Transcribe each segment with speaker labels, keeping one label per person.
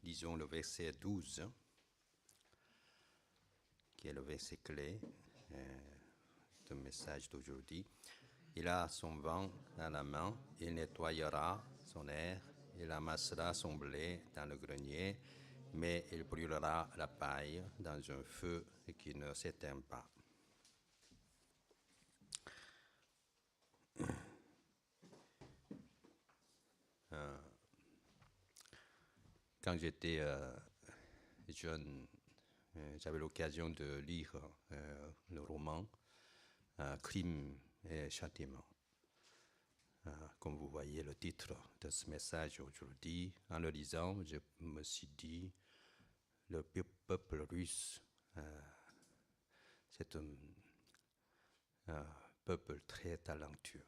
Speaker 1: Disons le verset 12, qui est le verset clé du message d'aujourd'hui. Il a son vent dans la main, il nettoyera son air, il amassera son blé dans le grenier, mais il brûlera la paille dans un feu qui ne s'éteint pas. Quand j'étais jeune, j'avais l'occasion de lire le roman Crime et châtiment. Comme vous voyez le titre de ce message aujourd'hui, en le lisant, je me suis dit, le peuple russe, c'est un peuple très talentueux.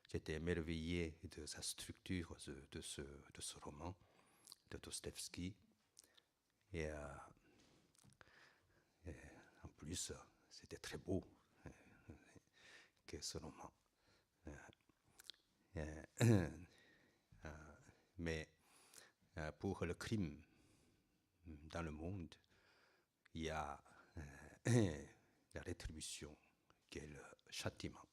Speaker 1: J'étais émerveillé de sa structure de ce roman de Dostoïevski. Et en plus, c'était très beau que ce roman. Mais pour le crime dans le monde, il y a la rétribution qui est le châtiment.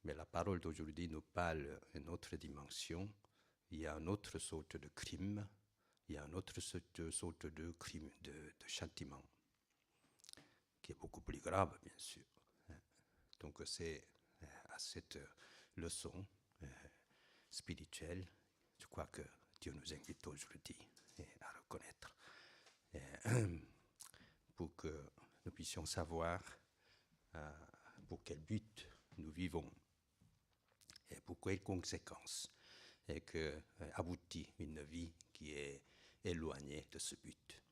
Speaker 1: Mais la parole d'aujourd'hui nous parle d'une autre dimension. Il y a une autre sorte de crime, il y a une autre sorte de crime, de châtiment, qui est beaucoup plus grave, bien sûr. Donc c'est à cette leçon spirituelle, je crois que Dieu nous invite aujourd'hui à reconnaître, pour que nous puissions savoir pour quel but nous vivons et pour quelles conséquences, et que aboutit une vie qui est éloignée de ce but.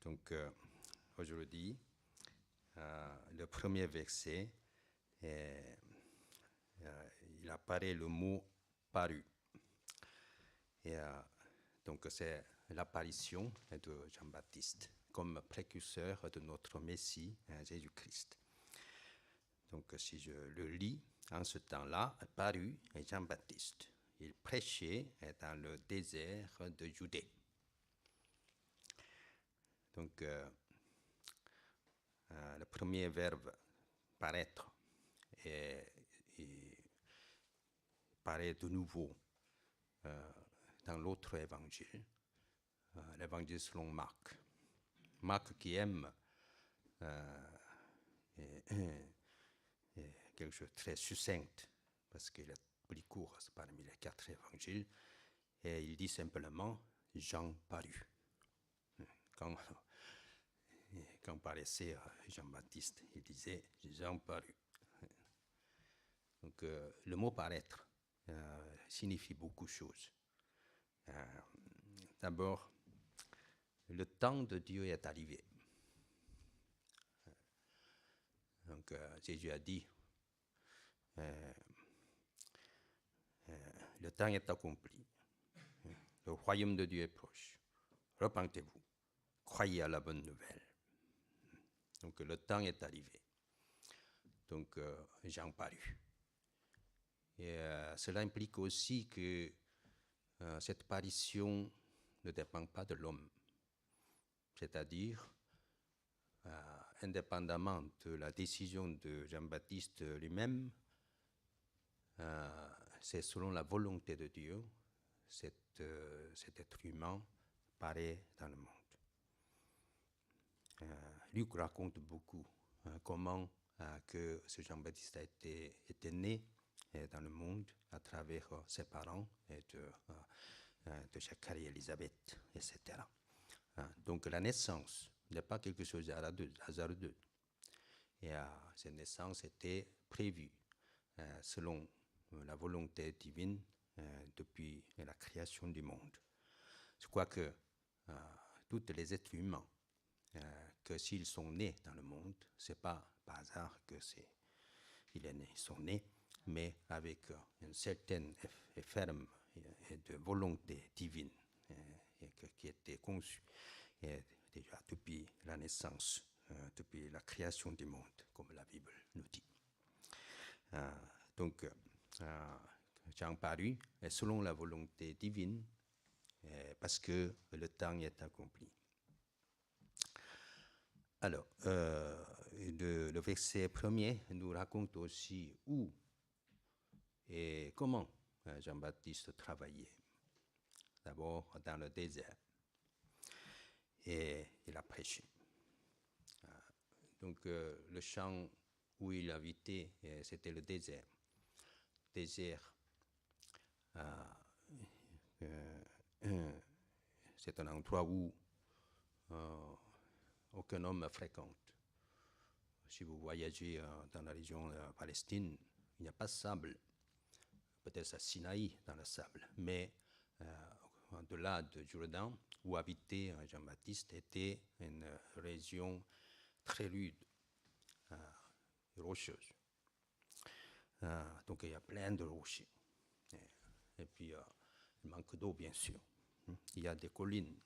Speaker 1: Donc aujourd'hui, le premier verset, il apparaît le mot paru. Et donc c'est l'apparition de Jean-Baptiste comme précurseur de notre Messie, Jésus-Christ. Donc si je le lis, en ce temps-là, parut Jean-Baptiste. Il prêchait dans le désert de Judée. Donc le premier verbe paraître paraît de nouveau dans l'autre évangile, l'évangile selon Marc. Marc qui aime quelque chose de très succinct, parce qu'il est plus court parmi les 4 évangiles, et il dit simplement Jean parut. Quand paraissait Jean-Baptiste, il disait Jean parut. Donc le mot paraître signifie beaucoup de choses. D'abord, le temps de Dieu est arrivé. Donc Jésus a dit, le temps est accompli, le royaume de Dieu est proche, repentez-vous, croyez à la bonne nouvelle. Donc le temps est arrivé. Donc Jean parut. Et cela implique aussi que cette parution ne dépend pas de l'homme. C'est-à-dire, indépendamment de la décision de Jean-Baptiste lui-même, c'est selon la volonté de Dieu, cet être humain paraît dans le monde. Luc raconte beaucoup comment que ce Jean-Baptiste était né dans le monde à travers ses parents et de Zacharie et Élisabeth, etc. Donc la naissance n'est pas quelque chose de hasardeux. Et cette naissance était prévue selon la volonté divine depuis la création du monde. Je crois que tous les êtres humains, que s'ils sont nés dans le monde, c'est pas par hasard que ils sont nés, mais avec une certaine et ferme et de volonté divine qui était conçue déjà depuis la naissance, depuis la création du monde, comme la Bible nous dit. Donc, Jean Paru, selon la volonté divine, parce que le temps est accompli. Alors, le verset premier nous raconte aussi où et comment Jean-Baptiste travaillait. D'abord dans le désert. Et il a prêché. Donc, le champ où il habitait, c'était le désert. Désert, c'est un endroit où aucun homme fréquente. Si vous voyagez dans la région de la Palestine, il n'y a pas de sable. Peut-être à Sinaï, dans le sable. Mais au-delà de Jourdain, où habitait Jean-Baptiste, était une région très rude, rocheuse. Donc il y a plein de rochers. Et puis il manque d'eau, bien sûr. Il y a des collines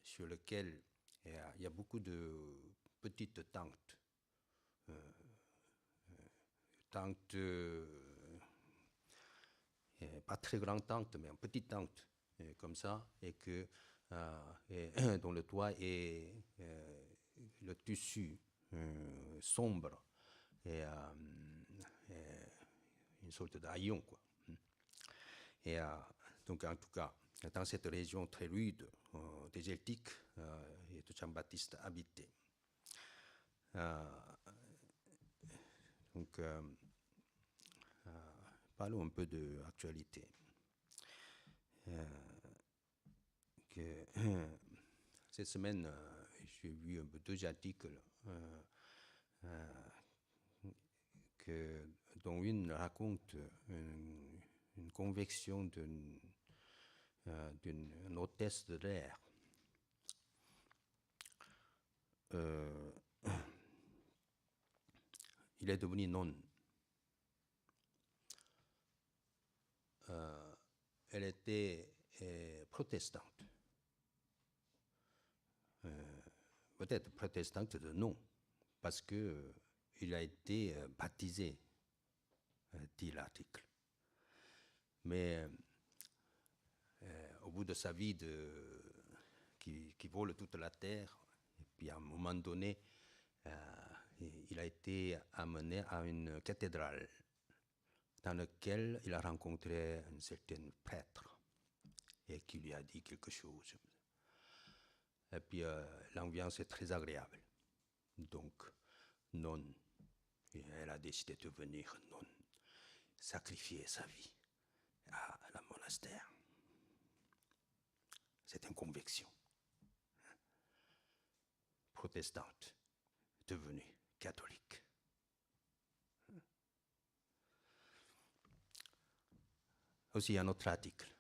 Speaker 1: sur lesquelles il y a beaucoup de petites tentes. Tentes, pas très grandes tentes, mais une petite tente, comme ça, et dont le toit est le tissu sombre et une sorte d'haillon, quoi. Et donc, en tout cas, dans cette région très rude, désertique, Jean-Baptiste habitait. Donc, parlons un peu de l'actualité. Cette semaine, j'ai vu deux articles dont une raconte une convection d'une hôtesse de l'air. Il est devenu nonne. Elle était protestante. Peut-être protestante de nom, parce que il a été baptisé, dit l'article. Mais au bout de sa vie qui vole toute la terre, et puis à un moment donné, il a été amené à une cathédrale dans laquelle il a rencontré un certain prêtre et qui lui a dit quelque chose. Et puis l'ambiance est très agréable. Donc, nonne, elle a décidé de devenir nonne, sacrifier sa vie à la monastère. C'est une conviction. Protestante, devenue catholique. Aussi un autre article.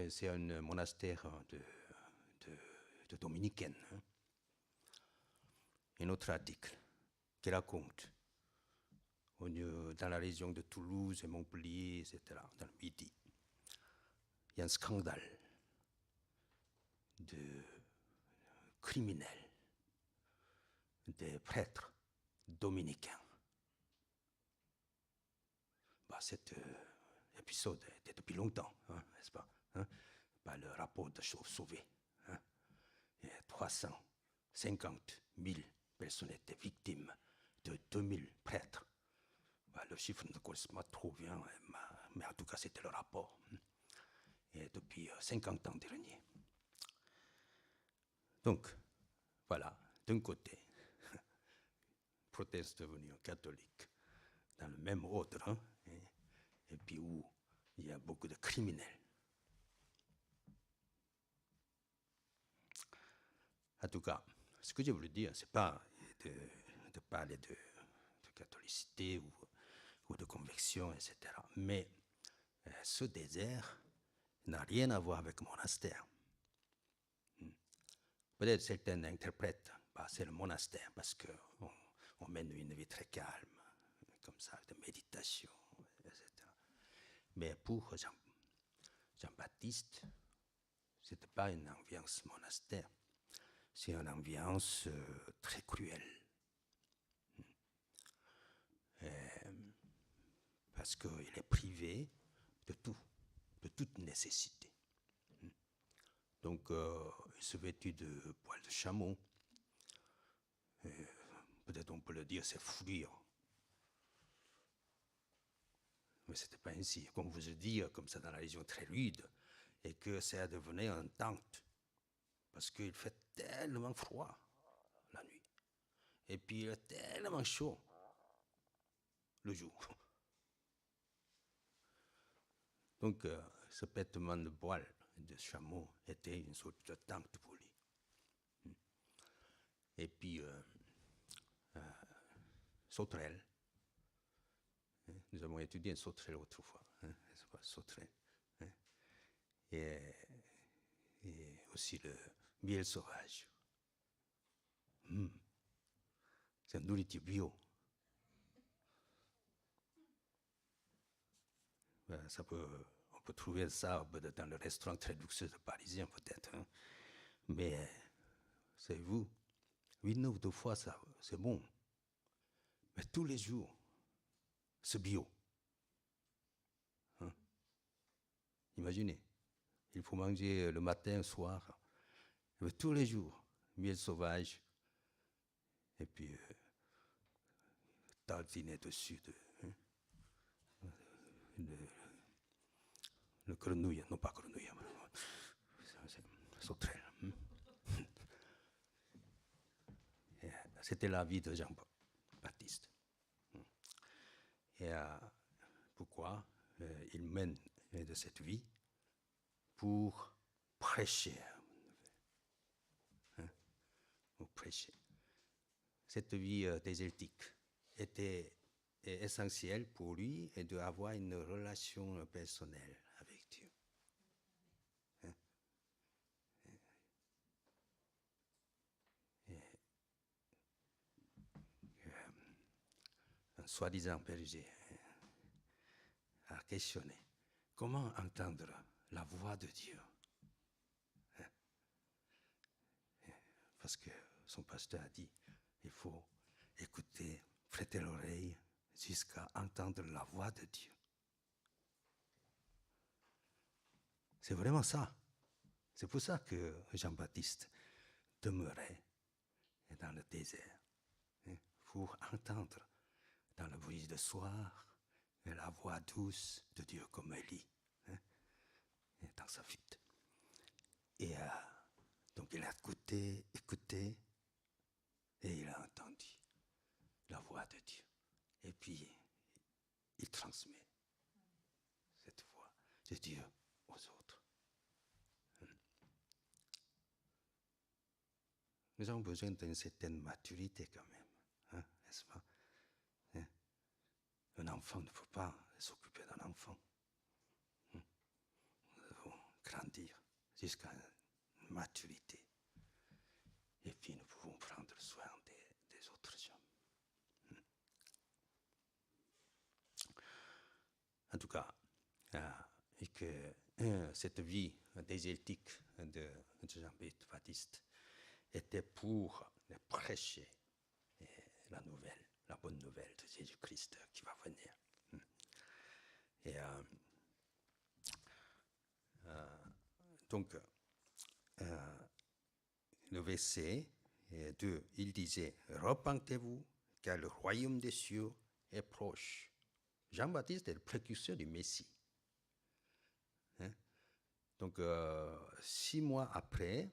Speaker 1: C'est un monastère de dominicaines. Un autre article qui raconte dans la région de Toulouse et Montpellier, etc., dans le Midi, il y a un scandale de criminels, des prêtres dominicains. Cet épisode était depuis longtemps, n'est-ce pas, le rapport de Chauve-Sauvé. Il y a 350 000 personnes étaient victimes de 2000 prêtres. Le chiffre ne correspond pas trop bien, mais en tout cas, c'était le rapport. Et depuis 50 ans derniers. Donc, voilà, d'un côté, proteste devenu catholique, dans le même ordre, et puis où il y a beaucoup de criminels. En tout cas, ce que je voulais dire, ce n'est pas de parler de catholicité ou de conviction, etc. Mais ce désert n'a rien à voir avec le monastère. Peut-être certains interprètent, c'est le monastère parce qu'on mène une vie très calme, comme ça, de méditation, etc. Mais pour Jean-Baptiste, ce n'était pas une ambiance monastère, c'est une ambiance très cruelle. parce qu'il est privé de tout, de toute nécessité. Donc, il se vêtit de poils de chameau. Peut-être on peut le dire, c'est fourrure. Mais ce n'était pas ainsi. Comme vous le dites, comme ça dans la région très rude, et que ça devenait un tente. Parce qu'il fait tellement froid la nuit. Et puis il est tellement chaud le jour. Donc, ce vêtement de poil de chameau était une sorte de tente pour lui. Et puis, sauterelle. Nous avons étudié une sauterelle autrefois. C'est pas sauterelle. Et aussi le miel sauvage. C'est une nourriture bio. On peut trouver ça dans le restaurant très luxueux de Parisien peut-être. Mais, savez-vous, 8-9 deux fois, ça, c'est bon. Mais tous les jours, c'est bio. Imaginez, il faut manger le matin, le soir, mais tous les jours, miel sauvage, et puis tartiner dessus le grenouille, non pas grenouille, c'est sauterelle. C'était la vie de Jean-Baptiste. Et pourquoi il mène de cette vie? Pour prêcher. Pour prêcher. Cette vie désertique était essentielle pour lui et d'avoir une relation personnelle avec Dieu. Un soi-disant berger a questionné comment entendre la voix de Dieu. Parce que son pasteur a dit, il faut écouter, prêter l'oreille jusqu'à entendre la voix de Dieu. C'est vraiment ça. C'est pour ça que Jean-Baptiste demeurait dans le désert, pour entendre dans le bruit du soir la voix douce de Dieu comme Élie, dans sa fuite. Et donc il a écouté, et il a entendu la voix de Dieu. Et puis, il transmet cette voix de Dieu aux autres. Nous avons besoin d'une certaine maturité quand même, n'est-ce pas? Un enfant ne peut pas s'occuper d'un enfant. Nous devons grandir jusqu'à une maturité. Et puis nous pouvons prendre soin des autres gens. En tout cas, et que cette vie désertique de Jean-Baptiste était pour prêcher la bonne nouvelle de Jésus-Christ qui va venir. Et donc, le verset 2, il disait, repentez-vous, car le royaume des cieux est proche. Jean-Baptiste est le précurseur du Messie. Donc, 6 mois après,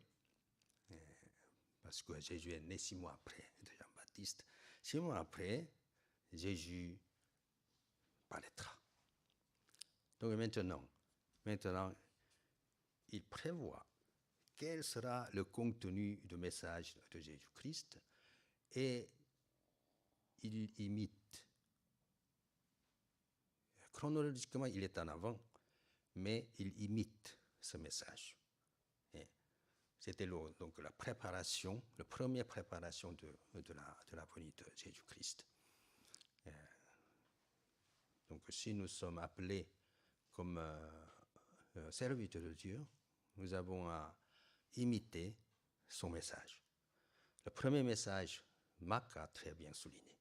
Speaker 1: parce que Jésus est né 6 mois après de Jean-Baptiste, 6 mois après, Jésus paraîtra. Donc maintenant, il prévoit quel sera le contenu du message de Jésus-Christ et il imite. Chronologiquement, il est en avant, mais il imite ce message. C'était donc la préparation, la première préparation de la venue de Jésus-Christ. Donc si nous sommes appelés comme serviteurs de Dieu, nous avons à imiter son message. Le premier message, Marc a très bien souligné.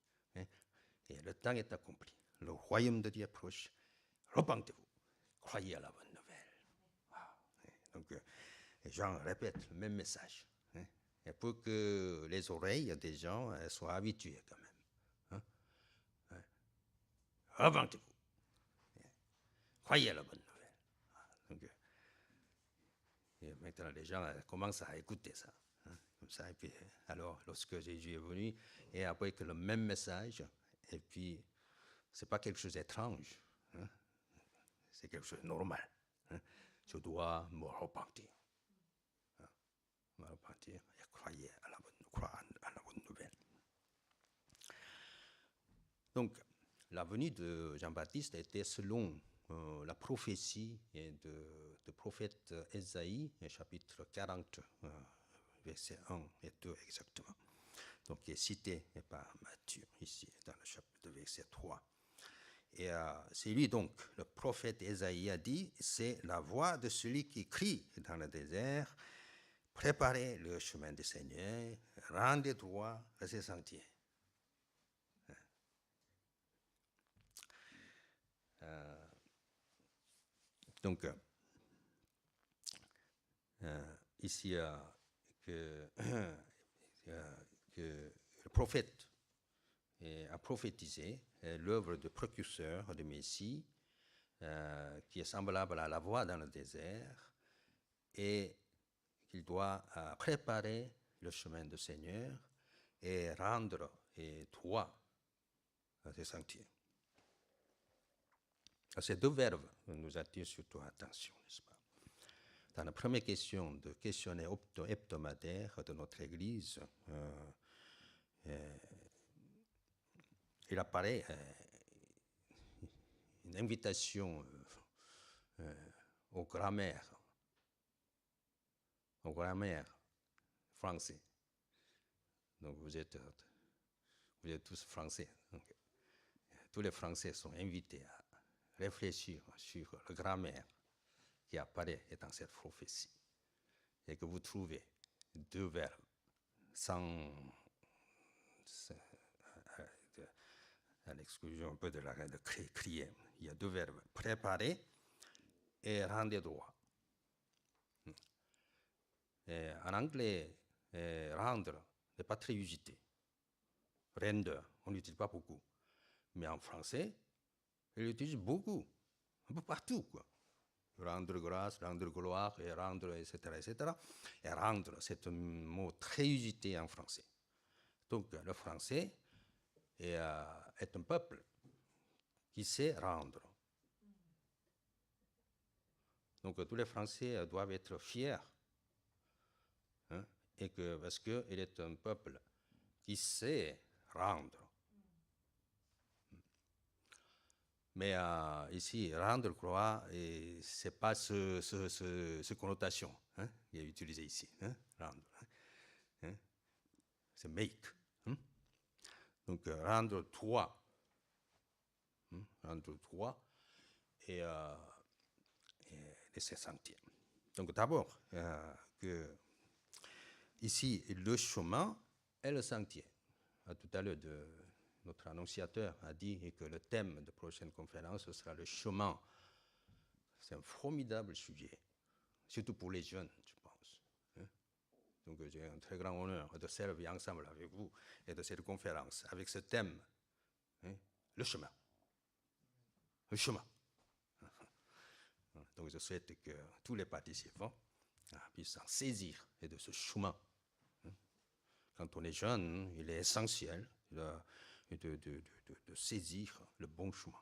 Speaker 1: Et le temps est accompli. le royaume de Dieu est proche, repentez-vous, croyez à la bonne nouvelle. Donc, Jean répète le même message. Et pour que les oreilles des gens soient habituées quand même. Repentez-vous, croyez à la bonne nouvelle. Donc, et maintenant, les gens commencent à écouter ça. Comme ça, et puis, alors, lorsque Jésus est venu, et après que le même message, et puis, c'est pas quelque chose d'étrange, c'est quelque chose de normal. Je dois me repentir. Me repentir et croire à la bonne nouvelle. Donc, la venue de Jean-Baptiste était selon la prophétie de prophète Ésaïe, chapitre 40, versets 1 et 2 exactement. Donc, qui est cité par Matthieu ici, dans le chapitre verset 3. Et c'est lui donc, le prophète Ésaïe a dit, c'est la voix de celui qui crie dans le désert, préparez le chemin du Seigneur, rendez droit ses sentiers. Donc, ici, que le prophète a prophétisé l'œuvre de précurseur de Messie, qui est semblable à la voix dans le désert, et qu'il doit préparer le chemin du Seigneur et rendre droit ses sentiers. Ces deux verbes nous attirent surtout l'attention, n'est-ce pas? Dans la première question de questionnaire hebdomadaire de notre Église, il apparaît une invitation aux grammaires français. Donc vous êtes tous français. Donc, tous les Français sont invités à réfléchir sur la grammaire qui apparaît dans cette prophétie. Et que vous trouvez deux verbes sans à l'exclusion un peu de crier. Il y a deux verbes, préparer et rendre droit. Et en anglais, rendre n'est pas très usité. Render, on n'utilise pas beaucoup. Mais en français, on l'utilise beaucoup, un peu partout, quoi. Rendre grâce, rendre gloire, et rendre, etc., etc. Et rendre, c'est un mot très usité en français. Donc, le français est un peuple qui sait rendre. Donc, tous les Français doivent être fiers, et parce qu'il est un peuple qui sait rendre. Mais ici, rendre gloire, ce n'est pas ce connotation qui est utilisée ici. Rendre. C'est make. Donc, rendre droit. Rendre droit et se sentir. Donc, d'abord, que ici, le chemin et le sentier. Tout à l'heure, notre annonciateur a dit que le thème de la prochaine conférence ce sera le chemin. C'est un formidable sujet, surtout pour les jeunes, je pense. Donc j'ai un très grand honneur de servir ensemble avec vous et de cette conférence avec ce thème, le chemin. Le chemin. Donc je souhaite que tous les participants puissent s'en saisir et de ce chemin. Quand on est jeune, il est essentiel de saisir le bon chemin.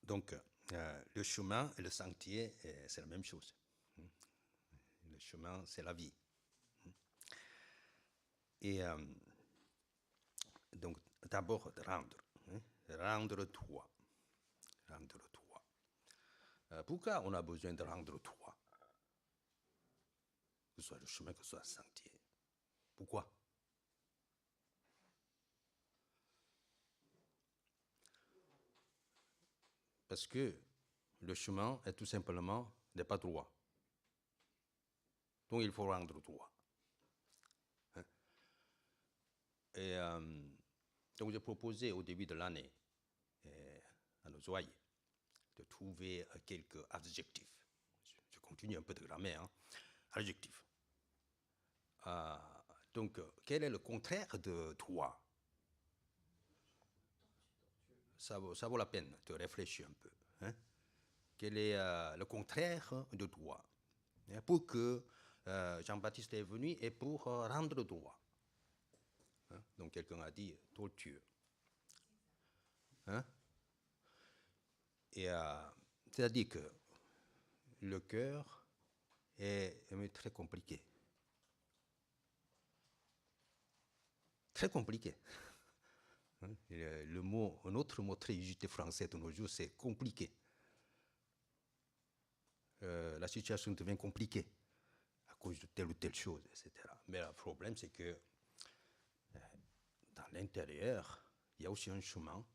Speaker 1: Donc, le chemin et le sentier, c'est la même chose. Le chemin, c'est la vie. Et donc, d'abord, rendre droit. Rendre droit. Pourquoi on a besoin de rendre droit? que ce soit le chemin, que ce soit le sentier. Pourquoi? Parce que le chemin est tout simplement n'est pas droit. Donc il faut rendre droit. Hein? Et donc j'ai proposé au début de l'année à nos oreilles de trouver quelques adjectifs. Je continue un peu de grammaire. Hein? Adjectifs. Donc quel est le contraire de droit? Ça vaut la peine de réfléchir un peu. Hein? Quel est le contraire de droit? Pour que Jean-Baptiste est venu et pour rendre droit. Hein? Donc quelqu'un a dit torture. Hein? Et c'est-à-dire que le cœur est très compliqué. Très compliqué. Hein? Un autre mot très usité français de nos jours, c'est compliqué. La situation devient compliquée à cause de telle ou telle chose, etc. Mais le problème, c'est que dans l'intérieur, il y a aussi un chemin,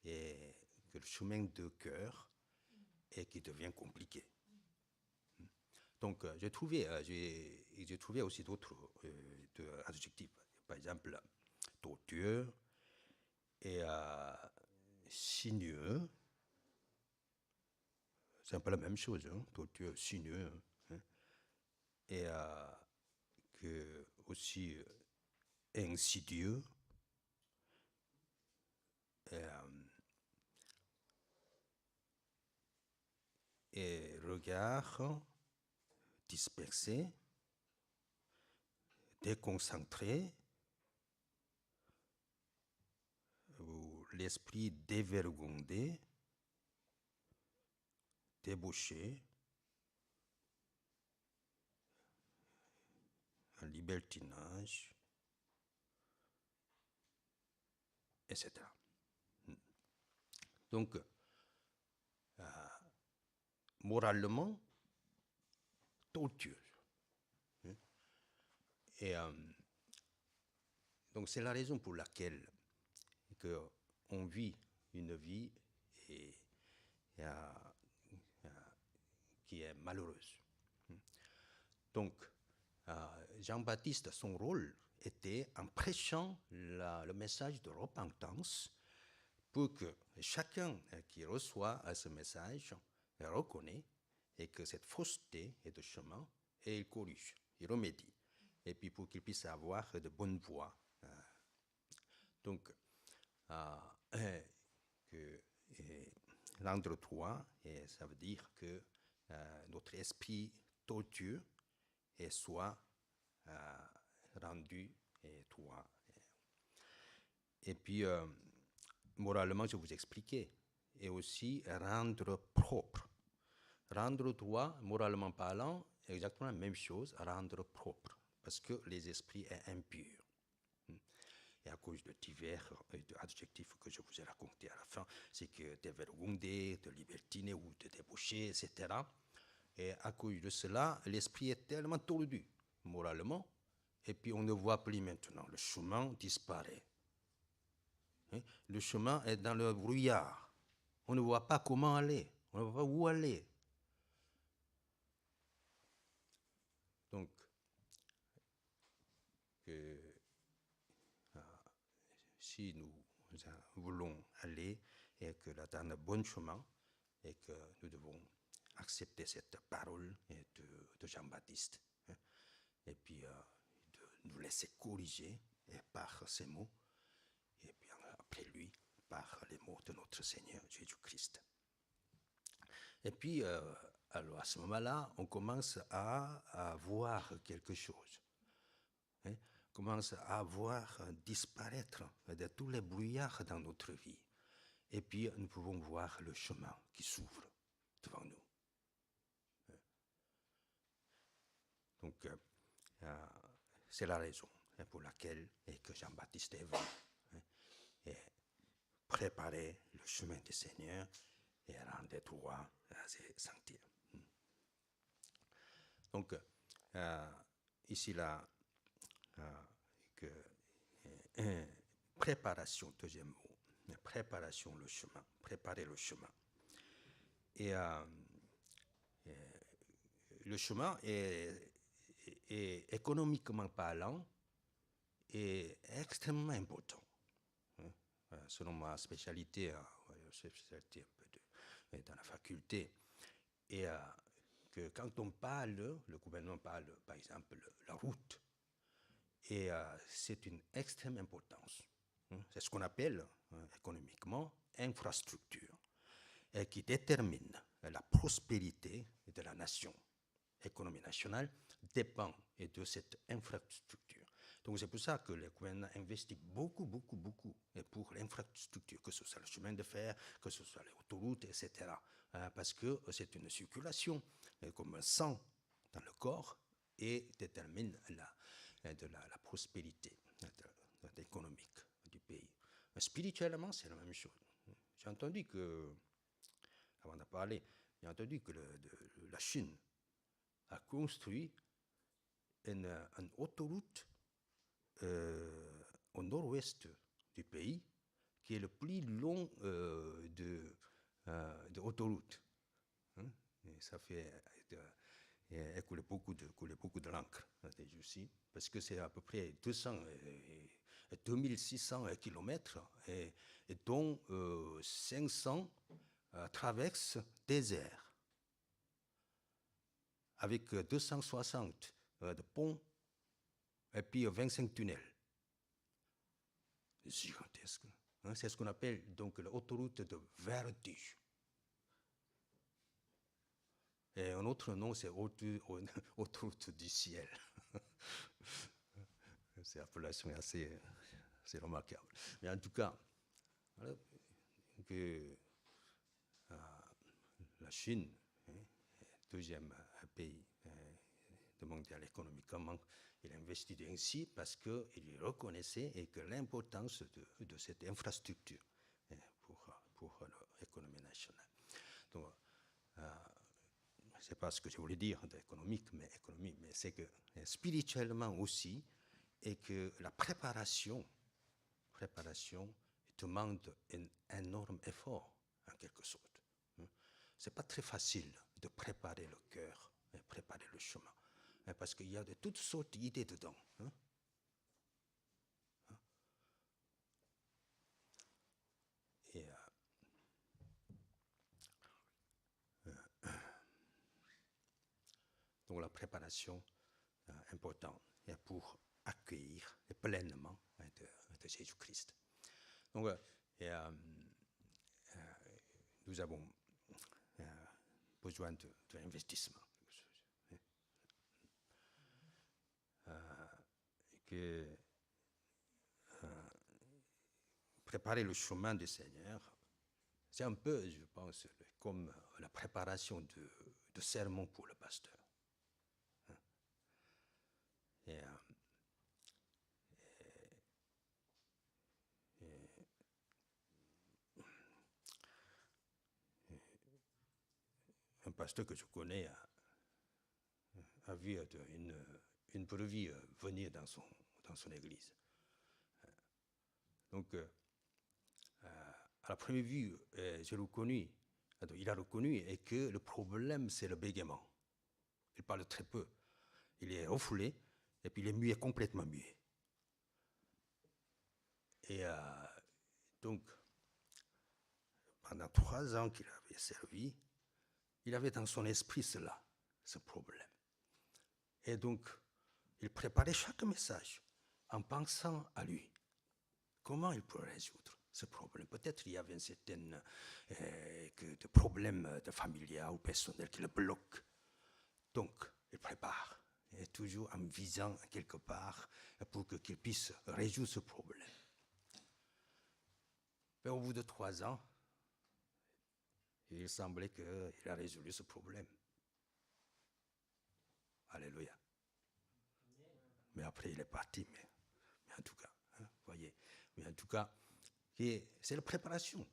Speaker 1: et que le chemin de cœur, et qui devient compliqué. Donc, j'ai trouvé aussi d'autres adjectifs. Par exemple, tortueux et sinueux. C'est un peu la même chose, hein, tortueux, sinueux. Hein, et que aussi insidieux. Et regard dispersé, déconcentré, ou l'esprit dévergondé, débauché, un libertinage, etc. Donc, moralement, tortueux. Et donc, c'est la raison pour laquelle on vit une vie qui est malheureuse. Donc, Jean-Baptiste, son rôle était, en prêchant le message de repentance, pour que chacun qui reçoit ce message reconnaît et que cette fausseté est de chemin, et il corrige, il remédie. Et puis pour qu'il puisse avoir de bonnes voies. Donc, rendre droit, et ça veut dire que notre esprit tortueux soit rendu droit. Et puis, moralement, je vous expliquais, et aussi rendre propre. Rendre droit, moralement parlant, exactement la même chose, rendre propre, parce que les esprits sont impurs. Et à cause de divers adjectifs que je vous ai racontés à la fin, c'est que dévergondé, de libertiné ou de débauché, etc. Et à cause de cela, l'esprit est tellement tordu, moralement, et puis on ne voit plus maintenant. Le chemin disparaît. Le chemin est dans le brouillard. On ne voit pas comment aller. On ne voit pas où aller. Donc, si nous voulons aller et que dans le bon chemin, et que nous devons accepter cette parole de Jean-Baptiste, hein, et puis de nous laisser corriger par ces mots, et puis après lui, par les mots de notre Seigneur Jésus-Christ. Et puis, alors à ce moment-là, on commence à voir quelque chose. Hein, commence à voir disparaître de tous les brouillards dans notre vie. Et puis, nous pouvons voir le chemin qui s'ouvre devant nous. Donc, c'est la raison pour laquelle que Jean-Baptiste est venu et préparer le chemin du Seigneur et rendre droit à ses sentiers. Donc, ici là, que, préparation, deuxième mot, préparation, le chemin, préparer le chemin. Et le chemin est économiquement parlant, est extrêmement important. Selon ma spécialité, spécialité un peu dans la faculté, et que quand on parle, le gouvernement parle, par exemple, la route, et c'est une extrême importance. C'est ce qu'on appelle économiquement infrastructure, et qui détermine la prospérité de la nation. L'économie nationale dépend de cette infrastructure. Donc c'est pour ça que le gouvernement investit beaucoup pour l'infrastructure, que ce soit le chemin de fer, que ce soit les autoroutes, etc. Parce que c'est une circulation comme un sang dans le corps et détermine la prospérité économique du pays. Mais spirituellement, c'est la même chose. J'ai entendu que, avant de parler, j'ai entendu que la Chine a construit une autoroute au nord-ouest du pays, qui est le plus long de autoroute. Et ça fait couler beaucoup de l'encre des jours-ci, parce que c'est à peu près 2600 kilomètres, et dont 500 traversent désert, avec 260 de ponts et puis 25 tunnels. C'est gigantesque. C'est ce qu'on appelle donc l'autoroute de vertige. Et un autre nom, c'est autoroute du ciel. C'est appellation assez remarquable. Mais en tout cas, voilà, que la Chine, deuxième pays mondial économiquement, il investit ainsi parce qu'il reconnaissait et que l'importance de cette infrastructure pour l'économie nationale. Donc, c'est pas ce que je voulais dire d'économie, mais c'est que spirituellement aussi, et que la préparation demande un énorme effort, en quelque sorte. C'est pas très facile de préparer le cœur, et préparer le chemin, parce qu'il y a de toutes sortes d'idées dedans. Et donc la préparation importante pour accueillir pleinement de Jésus-Christ. Donc nous avons besoin de l'investissement. Que préparer le chemin du Seigneur, c'est un peu, je pense, comme la préparation de sermon pour le pasteur. Un pasteur que je connais a vu une brebis venir dans son église. Donc, à la première vue, il a reconnu et que le problème, c'est le bégaiement. Il parle très peu. Il est refoulé, et puis il est muet, complètement muet. Et donc, pendant 3 ans qu'il avait servi, il avait dans son esprit ce problème. Et donc, il préparait chaque message en pensant à lui. Comment il pourrait résoudre ce problème? Peut-être il y avait un certain de problème de familial ou personnel qui le bloque. Donc, il prépare, et toujours en visant quelque part pour qu'il puisse résoudre ce problème. Mais au bout de 3 ans, il semblait qu'il a résolu ce problème. Alléluia. Mais après, il est parti. Mais en tout cas, voyez. Mais en tout cas, c'est la préparation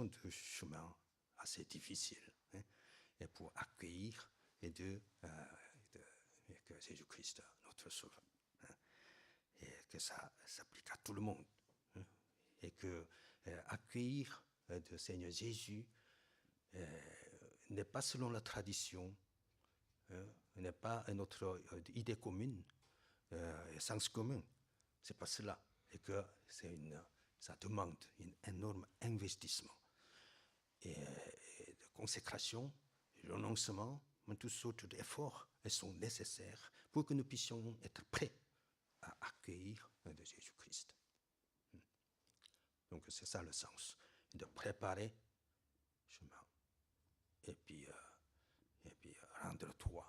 Speaker 1: du chemin assez difficile, et pour accueillir et Jésus-Christ, notre Sauveur. Et que ça s'applique à tout le monde. Et que accueillir le Seigneur Jésus n'est pas selon la tradition, n'est pas notre idée commune, sens commun. C'est pas cela. Et que ça demande un énorme investissement et de consécration, de renoncement, toutes sortes d'efforts sont nécessaires pour que nous puissions être prêts à accueillir de Jésus-Christ. Donc c'est ça le sens, de préparer le chemin et puis rendre toi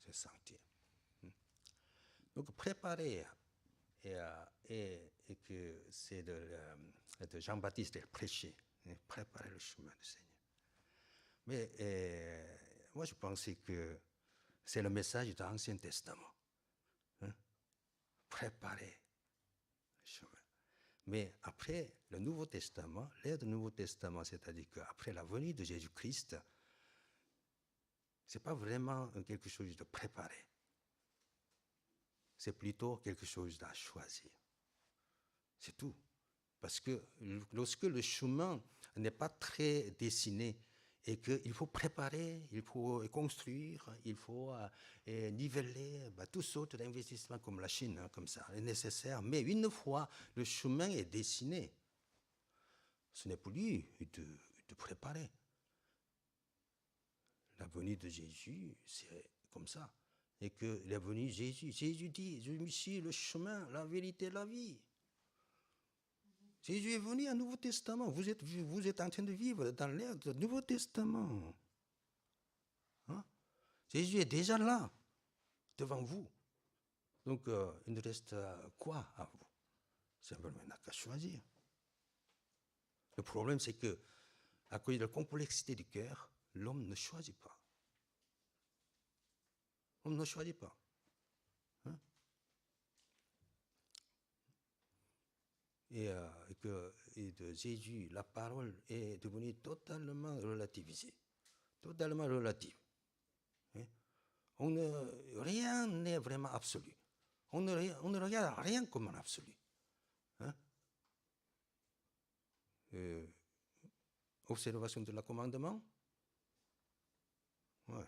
Speaker 1: ce sentier. Donc préparer et que c'est de Jean-Baptiste de prêcher, préparer le chemin du Seigneur. Mais moi je pensais que c'est le message de l'Ancien Testament. Préparer le chemin. Mais après le Nouveau Testament, l'ère du Nouveau Testament, c'est-à-dire qu'après la venue de Jésus-Christ, ce n'est pas vraiment quelque chose de préparé. C'est plutôt quelque chose à choisir. C'est tout. Parce que lorsque le chemin n'est pas très dessiné et qu'il faut préparer, il faut construire, il faut niveler, toutes sortes d'investissements comme la Chine, comme ça, est nécessaire. Mais une fois le chemin est dessiné, ce n'est plus de préparer. La venue de Jésus, c'est comme ça. Et que la venue de Jésus, Jésus dit, je suis le chemin, la vérité, la vie. Jésus est venu au Nouveau Testament. Vous êtes en train de vivre dans l'ère du Nouveau Testament. Jésus est déjà là, devant vous. Donc, il ne reste quoi à vous? Simplement, il n'a qu'à choisir. Le problème, c'est que, à cause de la complexité du cœur, l'homme ne choisit pas. L'homme ne choisit pas. Et de Jésus, la parole est devenue totalement relativisée, totalement relative. Rien n'est vraiment absolu. On ne regarde rien comme un absolu. Observation de la commandement. Ouais.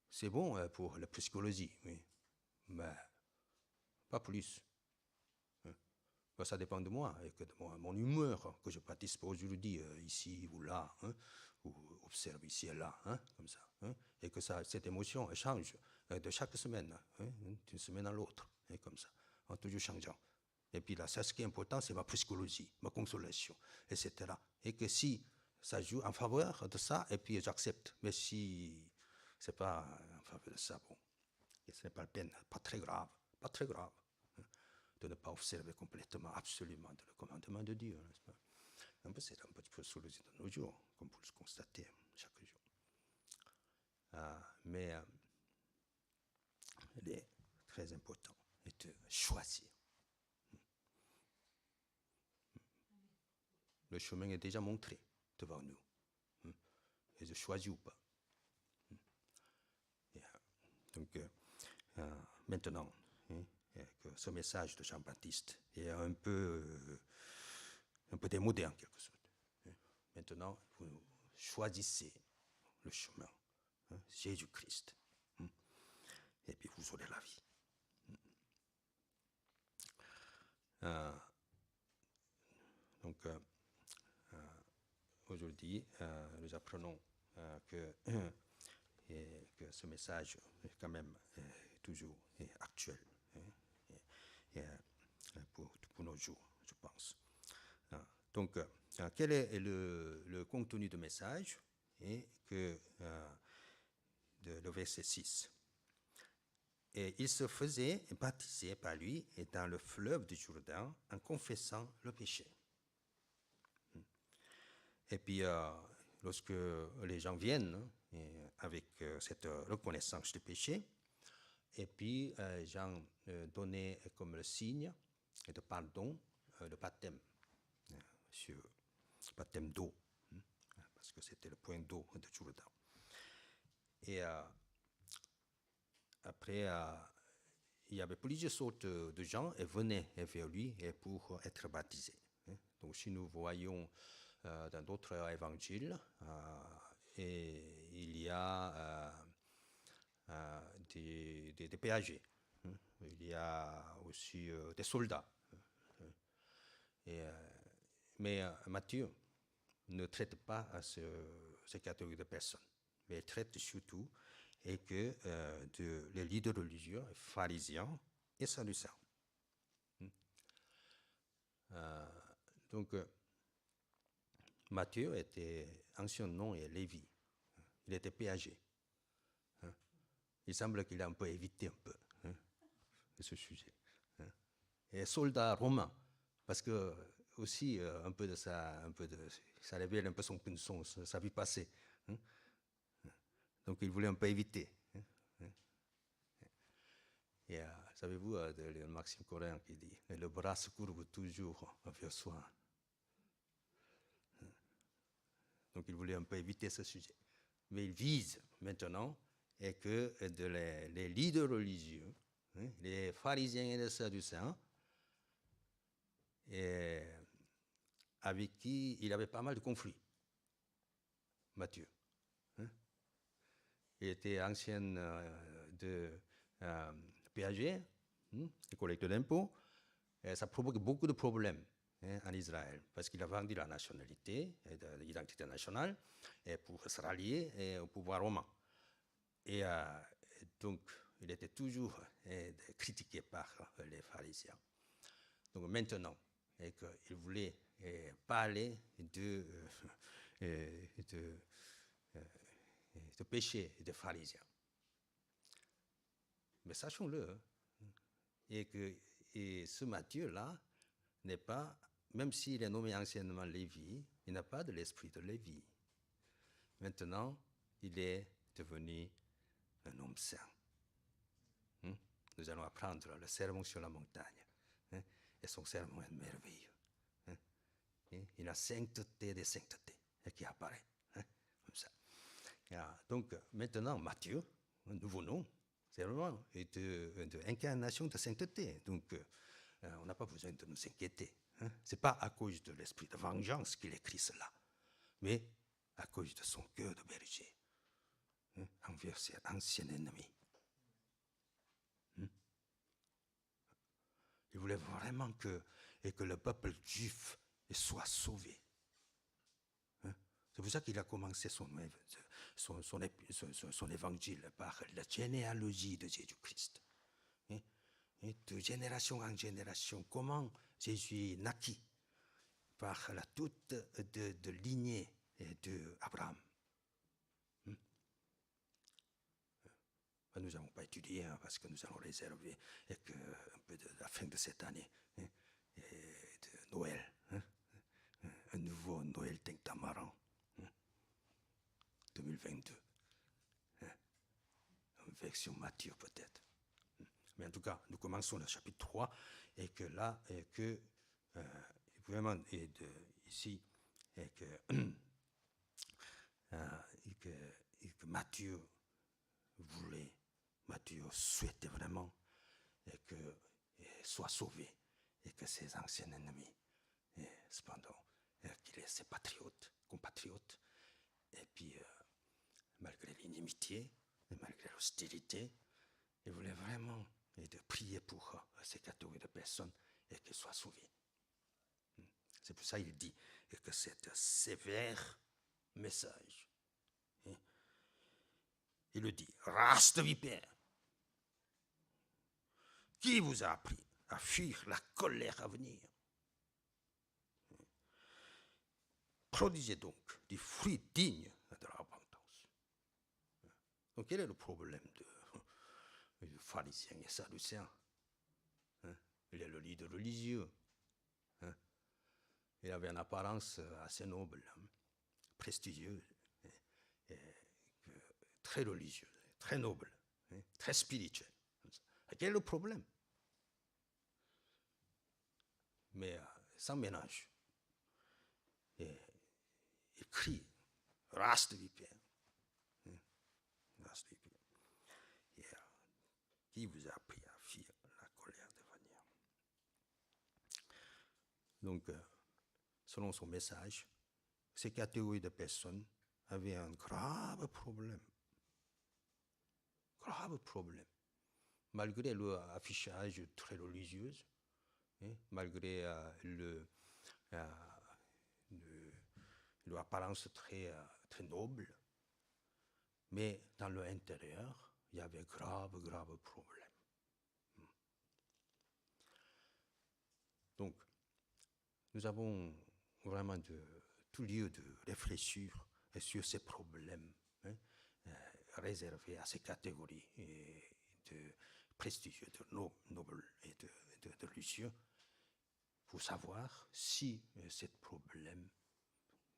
Speaker 1: C'est bon pour la psychologie, oui. Mais pas plus. Ça dépend de moi, et de mon humeur que je participe aujourd'hui, ici ou là, ou observe ici et là, comme ça. Et que cette émotion elle change de chaque semaine, d'une semaine à l'autre, et comme ça, en toujours changeant. Et puis là, ça, ce qui est important, c'est ma psychologie, ma consolation, etc. Et que si ça joue en faveur de ça, et puis j'accepte. Mais si c'est pas en faveur de ça, bon, ce n'est pas la peine, pas très grave, pas très grave. De ne pas observer complètement, absolument, le commandement de Dieu. C'est un petit peu sous les de nos jours, comme vous le constatez chaque jour. Mais il est très important de choisir. Le chemin est déjà montré devant nous. Et je choisis ou pas. Donc, maintenant, que ce message de Jean-Baptiste est un peu démodé en quelque sorte. Maintenant, vous choisissez le chemin, Jésus-Christ, et puis vous aurez la vie. Donc, aujourd'hui, nous apprenons que ce message est quand même toujours actuel pour nos jours, je pense. Donc, quel est le contenu du message et le verset 6. Et il se faisait baptiser par lui et dans le fleuve du Jourdain en confessant le péché. Et puis, lorsque les gens viennent avec cette reconnaissance du péché, et puis Jean donnait comme le signe de pardon le baptême, le baptême d'eau, parce que c'était le point d'eau de Jourdain. Et après, il y avait plusieurs sortes de gens qui venaient vers lui pour être baptisés. Donc, si nous voyons dans d'autres évangiles, et il y a des péagers, il y a aussi des soldats. Et, mais Matthieu ne traite pas ces catégories de personnes, mais il traite surtout les leaders religieux, pharisiens et sadducéens. Donc, Matthieu était, ancien nom est Lévi. Il était péager. Il semble qu'il a un peu évité un peu ce sujet. Et soldat romain, parce que aussi un peu de ça révèle un peu sa vie passée. Donc il voulait un peu éviter. Et savez-vous, le Maxime Coréen qui dit « Le bras se courbe toujours vers soi ». Donc il voulait un peu éviter ce sujet. Mais il vise maintenant et que les leaders religieux, les pharisiens et les sadducéens, et avec qui il avait pas mal de conflits. Matthieu. Il était ancien de péager, collecteur d'impôts, et ça provoque beaucoup de problèmes en Israël, parce qu'il a vendu la nationalité, l'identité nationale, et pour se rallier au pouvoir romain. Et donc, il était toujours critiqué par les pharisiens. Donc maintenant, il voulait parler de péché des pharisiens. Mais sachons-le, et ce Matthieu-là n'est pas, même s'il est nommé anciennement Lévi, il n'a pas de l'esprit de Lévi. Maintenant, il est devenu un homme saint. Nous allons apprendre le sermon sur la montagne. Et son sermon est merveilleux. Il a sainteté des saintetés qui apparaît. Comme ça. Donc, maintenant, Matthieu, un nouveau nom, c'est vraiment une incarnation de sainteté. Donc, on n'a pas besoin de nous inquiéter. Ce n'est pas à cause de l'esprit de vengeance qu'il écrit cela, mais à cause de son cœur de berger envers ses anciens ennemis. Il voulait vraiment que le peuple juif soit sauvé. C'est pour ça qu'il a commencé son évangile par la généalogie de Jésus-Christ. De génération en génération, comment Jésus naquit par la toute de lignée d'Abraham. Nous n'allons pas étudier parce que nous allons réserver un peu de la fin de cette année et de Noël, un nouveau Noël Tentamaran 2022, une version Matthieu peut-être. Mais en tout cas, nous commençons le chapitre 3 et que là, vraiment, ici, et que Matthieu souhaitait vraiment qu'il soit sauvé et que ses anciens ennemis, cependant, qu'il ait ses compatriotes, et puis, malgré l'inimitié, et malgré l'hostilité, il voulait vraiment de prier pour ces catégories de personnes et qu'ils soient sauvés. C'est pour ça qu'il dit que c'est un sévère message. Il le dit, race de vipères, qui vous a appris à fuir la colère à venir? Prodigez donc des fruits dignes de la repentance. Donc quel est le problème des pharisiens et sadducéens? Il est le leader religieux. Il avait une apparence assez noble, prestigieuse, très religieuse, très noble, très spirituelle. Quel est le problème? Mais sans ménage. Il crie, race de vipères. face lui. Et, qui vous a appris à fuir la colère divinière? Donc, selon son message, ces catégories de personnes avaient un grave problème. Grave problème. Malgré leur affichage très religieux, malgré leur apparence très noble, mais dans leur intérieur, il y avait grave problème. Donc, nous avons vraiment tout lieu de réfléchir sur ces problèmes réservés à ces catégories de prestigieux, de nobles et de religieux, pour savoir si ce problème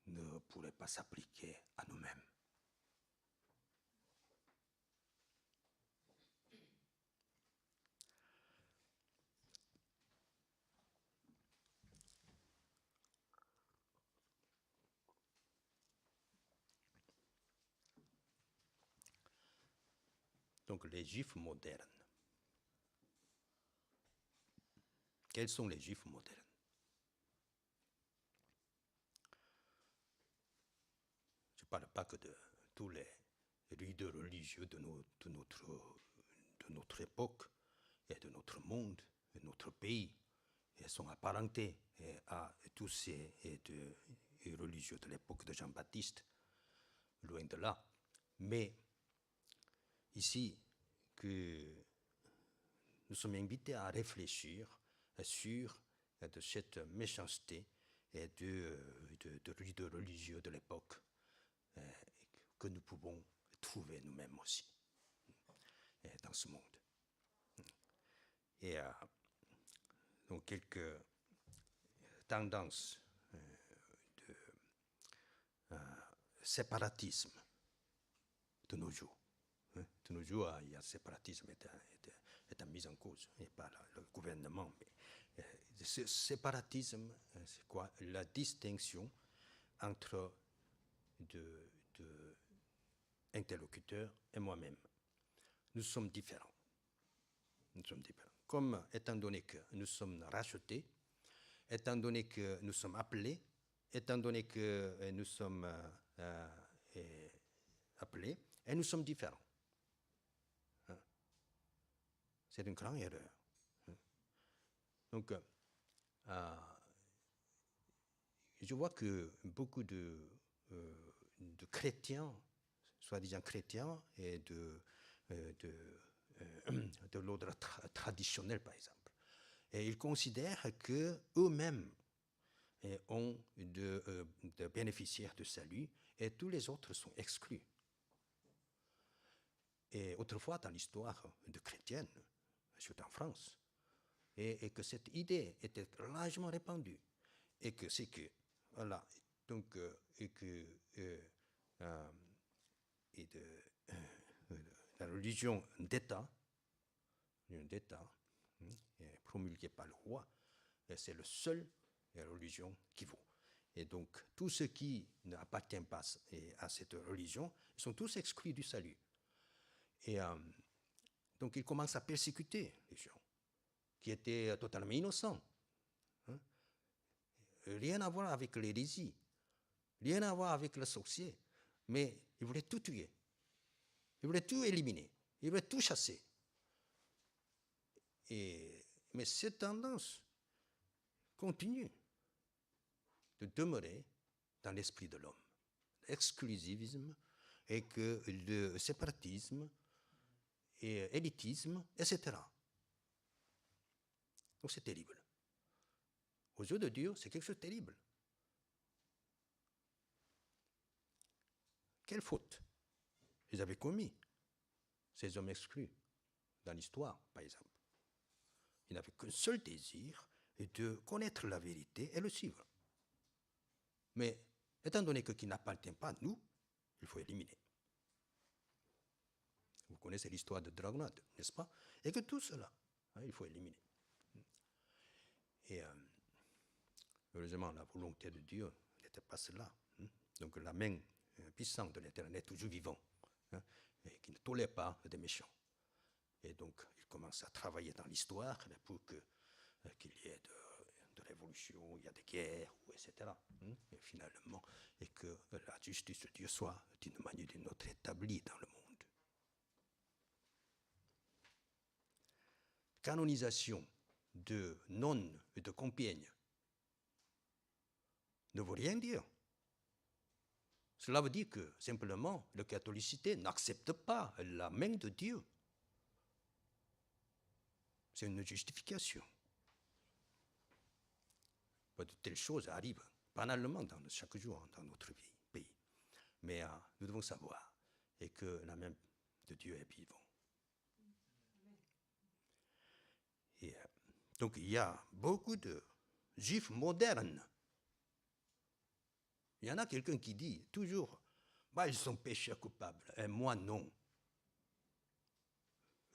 Speaker 1: ne pourrait pas s'appliquer à nous-mêmes. Donc les Juifs modernes. Quels sont les Juifs modernes? Je ne parle pas que de tous les leaders religieux de notre époque et de notre monde, de notre pays, et sont apparentés à tous ces religieux de l'époque de Jean-Baptiste, loin de là. Mais ici, que nous sommes invités à réfléchir sur de cette méchanceté de leaders religieux de l'époque que nous pouvons trouver nous-mêmes aussi dans ce monde. Et donc quelques tendances de séparatisme de nos jours. De nos jours, il y a le séparatisme est mis en cause, et pas le gouvernement. Mais ce séparatisme, c'est quoi? La distinction entre interlocuteurs et moi-même. Nous sommes différents. Nous sommes différents. Comme étant donné que nous sommes rachetés, étant donné que nous sommes appelés, étant donné que nous sommes appelés, et nous sommes différents. C'est une grande erreur. Donc, je vois que beaucoup de chrétiens, soi-disant chrétiens, et de l'ordre traditionnel, par exemple, et ils considèrent qu'eux-mêmes ont de bénéficiaires de salut et tous les autres sont exclus. Et autrefois, dans l'histoire de chrétienne, surtout en France, et que cette idée était largement répandue, et que c'est que, voilà, donc, la religion d'État, promulguée par le roi, c'est le seul religion qui vaut. Et donc, tous ceux qui n'appartiennent pas à cette religion, ils sont tous exclus du salut. Et donc, ils commencent à persécuter les gens qui étaient totalement innocents. Rien à voir avec l'hérésie, rien à voir avec le sorcier, mais ils voulaient tout tuer. Ils voulaient tout éliminer, ils voulaient tout chasser. Mais cette tendance continue de demeurer dans l'esprit de l'homme. L'exclusivisme et que le séparatisme et élitisme, etc. Donc c'est terrible. Aux yeux de Dieu, c'est quelque chose de terrible. Quelle faute ils avaient commis, ces hommes exclus, dans l'histoire, par exemple. Ils n'avaient qu'un seul désir, de connaître la vérité et le suivre. Mais étant donné qu'ils n'appartiennent pas à nous, il faut éliminer. Vous connaissez l'histoire de Dragonade, n'est-ce pas? Et que tout cela, il faut éliminer. Et heureusement, la volonté de Dieu n'était pas cela. Donc la main puissante de l'Éternel est toujours vivante, et qui ne tolère pas des méchants. Et donc, il commence à travailler dans l'histoire pour qu'il y ait de révolution, il y a des guerres, etc. Et finalement, et que la justice de Dieu soit d'une manière ou d'une autre établie dans le monde. Canonisation de Nonne et de Compiègne ne veut rien dire. Cela veut dire que simplement la catholicité n'accepte pas la main de Dieu. C'est une justification. De telles choses arrivent banalement chaque jour dans notre pays. Mais nous devons savoir et que la main de Dieu est vivante. Et, donc il y a beaucoup de juifs modernes. Il y en a quelqu'un qui dit toujours, bah, ils sont pécheurs coupables, et moi non.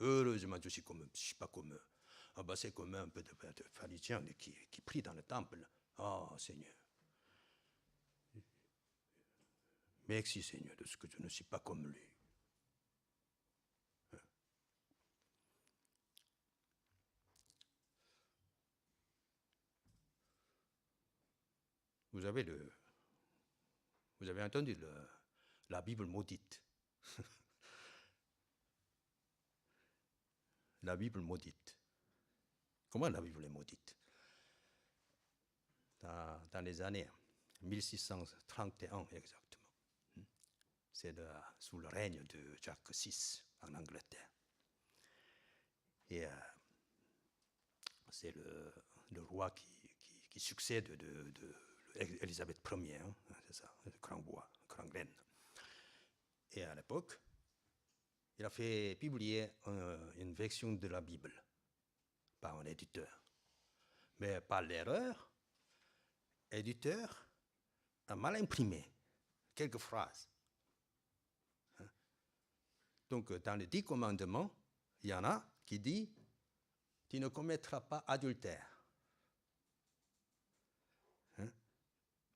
Speaker 1: Heureusement, je ne suis pas comme eux. Ah bah, c'est comme un peu de pharisiens qui prient dans le temple. Oh Seigneur. Merci Seigneur de ce que je ne suis pas comme lui. Vous avez entendu la Bible maudite. La Bible maudite. Comment la Bible est maudite? Dans les années 1631 exactement. C'est sous le règne de Jacques VI en Angleterre. Et c'est le roi qui succède de Élisabeth Ier, hein, c'est ça, le grand roi, le grand reine. Et à l'époque, il a fait publier une version de la Bible par un éditeur. Mais par l'erreur, l'éditeur a mal imprimé quelques phrases. Donc, dans les 10 commandements, il y en a qui dit « Tu ne commettras pas adultère ».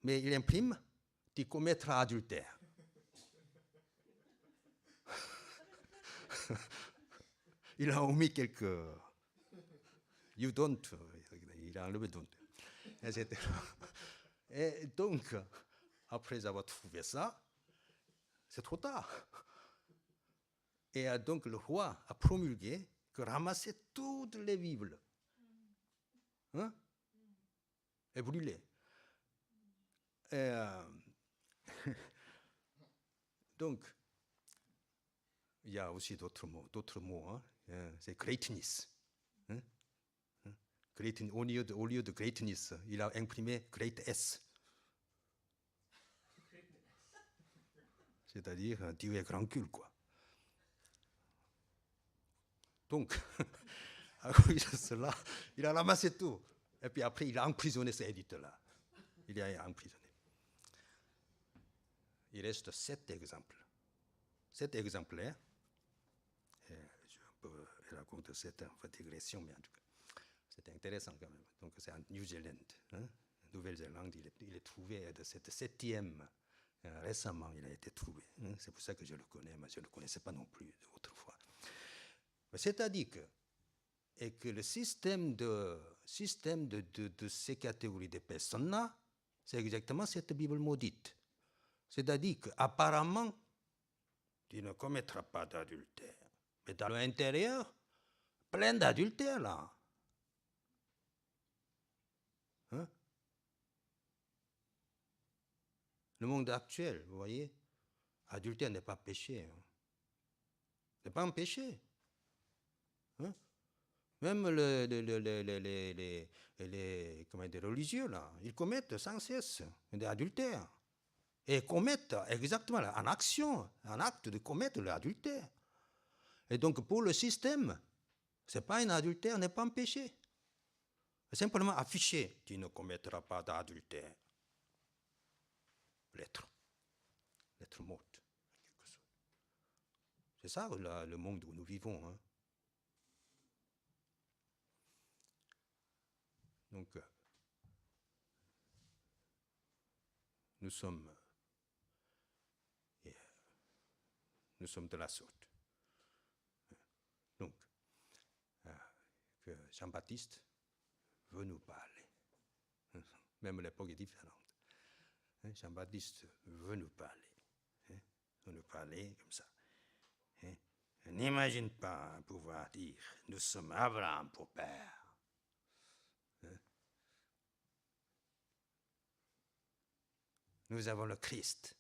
Speaker 1: Mais il imprime « Tu commettras adultère ». Il a omis quelques « You don't », il a enlevé « don't », etc. Et donc, après avoir trouvé ça, c'est trop tard. Et donc le roi a promulgué que ramasser toutes les Bibles et brûler. Et, donc, il y a aussi d'autres mots. C'est greatness. Au lieu de greatness, il a imprimé great S. C'est-à-dire, Dieu est grand cul, quoi. Donc, à cause de cela, il a ramassé tout. Et puis après, il a emprisonné ces éditeurs-là. Il a emprisonné. Il reste 7 exemples. 7 exemplaires. Et je peux raconter cette digression, mais en tout cas, c'est intéressant quand même. Donc, c'est en New Zealand. Nouvelle-Zélande, il est trouvé de cette 7e. Récemment, il a été trouvé. C'est pour ça que je le connais, mais je ne le connaissais pas non plus autrefois. C'est-à-dire que le système de ces catégories de personnes-là, c'est exactement cette Bible maudite. C'est-à-dire qu'apparemment, tu ne commettras pas d'adultère. Mais dans l'intérieur, plein d'adultères là. Le monde actuel, vous voyez, adultère n'est pas péché. Ce n'est pas un péché. Même les religieux, là, ils commettent sans cesse des adultères. Et commettent exactement en action, en acte de commettre l'adultère. Et donc, pour le système, ce n'est pas un adultère, n'est pas un péché. C'est simplement affiché, tu ne commettras pas d'adultère. Lettre morte. C'est ça le monde où nous vivons. Donc, nous sommes de la sorte. Donc, que Jean-Baptiste veut nous parler. Même l'époque est différente. Jean-Baptiste veut nous parler. Veut nous parler comme ça. N'imagine pas pouvoir dire, nous sommes Abraham pour père. Nous avons le Christ.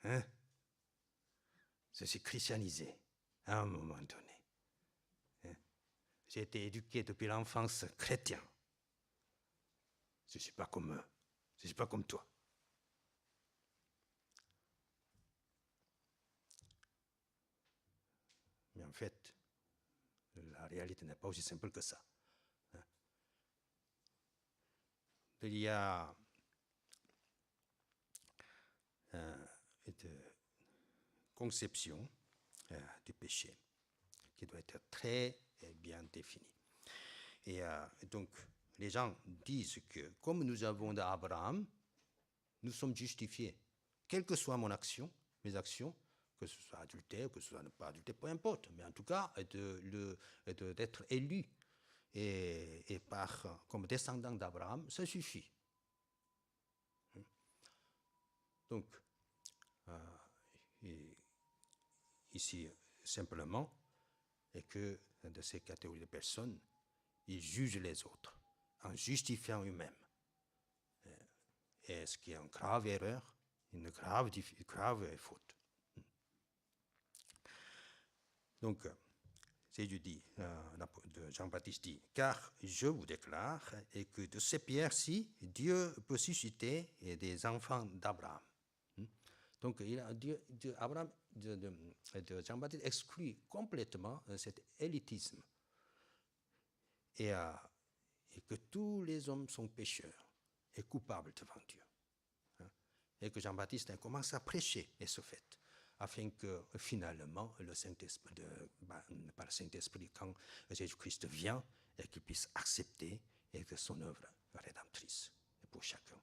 Speaker 1: Je suis christianisé à un moment donné. J'ai été éduqué depuis l'enfance chrétien. Je ne suis pas comme eux. Je ne suis pas comme toi. Mais en fait, la réalité n'est pas aussi simple que ça. Il y a une conception du péché qui doit être très bien définie. Et donc, les gens disent que comme nous avons d'Abraham, nous sommes justifiés. Quelle que soit mon action, mes actions, que ce soit adultère, que ce soit pas adultère, peu importe, mais en tout cas d'être élu et comme descendant d'Abraham, ça suffit. Donc, ici, simplement, et que de ces catégories de personnes, ils jugent les autres en justifiant eux-mêmes. Et ce qui est une grave erreur, une grave faute. Donc, Jésus dit, Jean-Baptiste dit, car je vous déclare et que de ces pierres-ci, Dieu peut susciter des enfants d'Abraham. Donc, Jean-Baptiste exclut complètement cet élitisme et que tous les hommes sont pécheurs et coupables devant Dieu. Et que Jean-Baptiste commence à prêcher et ce fait, afin que finalement, le Saint-Esprit, par le Saint-Esprit, quand Jésus-Christ vient, et qu'il puisse accepter et que son œuvre rédemptrice pour chacun.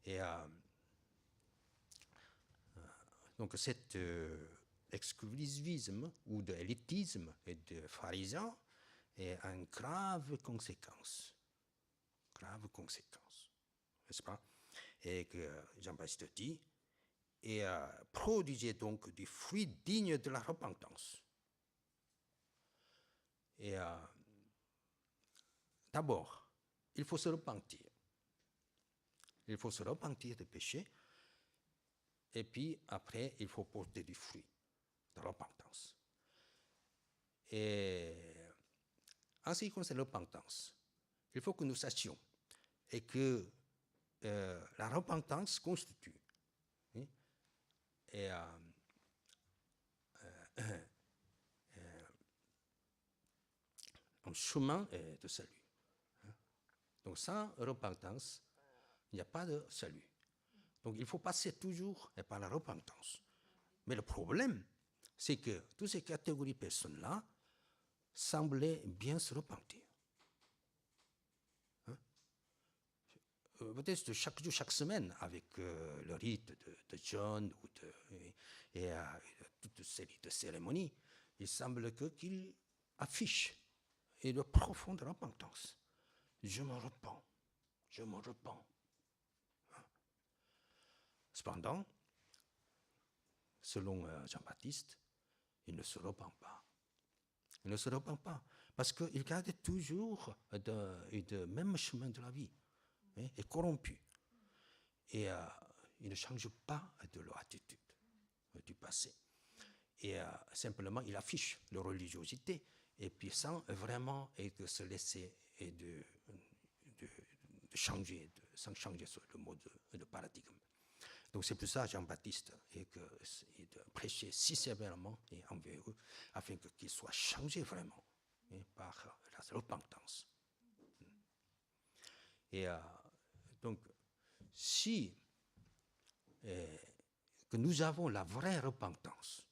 Speaker 1: Et donc cet exclusivisme ou de l'élitisme et de pharisien est une grave conséquence. Grave conséquence, n'est-ce pas? Et que Jean-Baptiste dit, et produisez donc du fruit digne de la repentance. Et d'abord, il faut se repentir. Il faut se repentir des péchés. Et puis, après, il faut porter du fruit de repentance. Et en ce qui concerne la repentance, il faut que nous sachions et que la repentance constitue un chemin de salut. Donc sans repentance, il n'y a pas de salut. Donc il faut passer toujours par la repentance. Mais le problème, c'est que toutes ces catégories de personnes-là semblaient bien se repentir. Peut-être chaque jour, chaque semaine, avec le rite de John et toute série de cérémonies, il semble qu'il affiche une profonde repentance. Je me repens, je me repens. Cependant, selon Jean-Baptiste, il ne se repent pas. Il ne se repent pas, parce qu'il garde toujours le même chemin de la vie, est corrompu. Et il ne change pas de leur attitude du passé. Et simplement, il affiche leur religiosité, et puis sans vraiment de se laisser et de changer, sans changer le mode de paradigme. Donc c'est pour ça Jean-Baptiste et de prêcher si sévèrement et envers eux, afin qu'ils soient changés vraiment par la repentance. Et donc, si que nous avons la vraie repentance,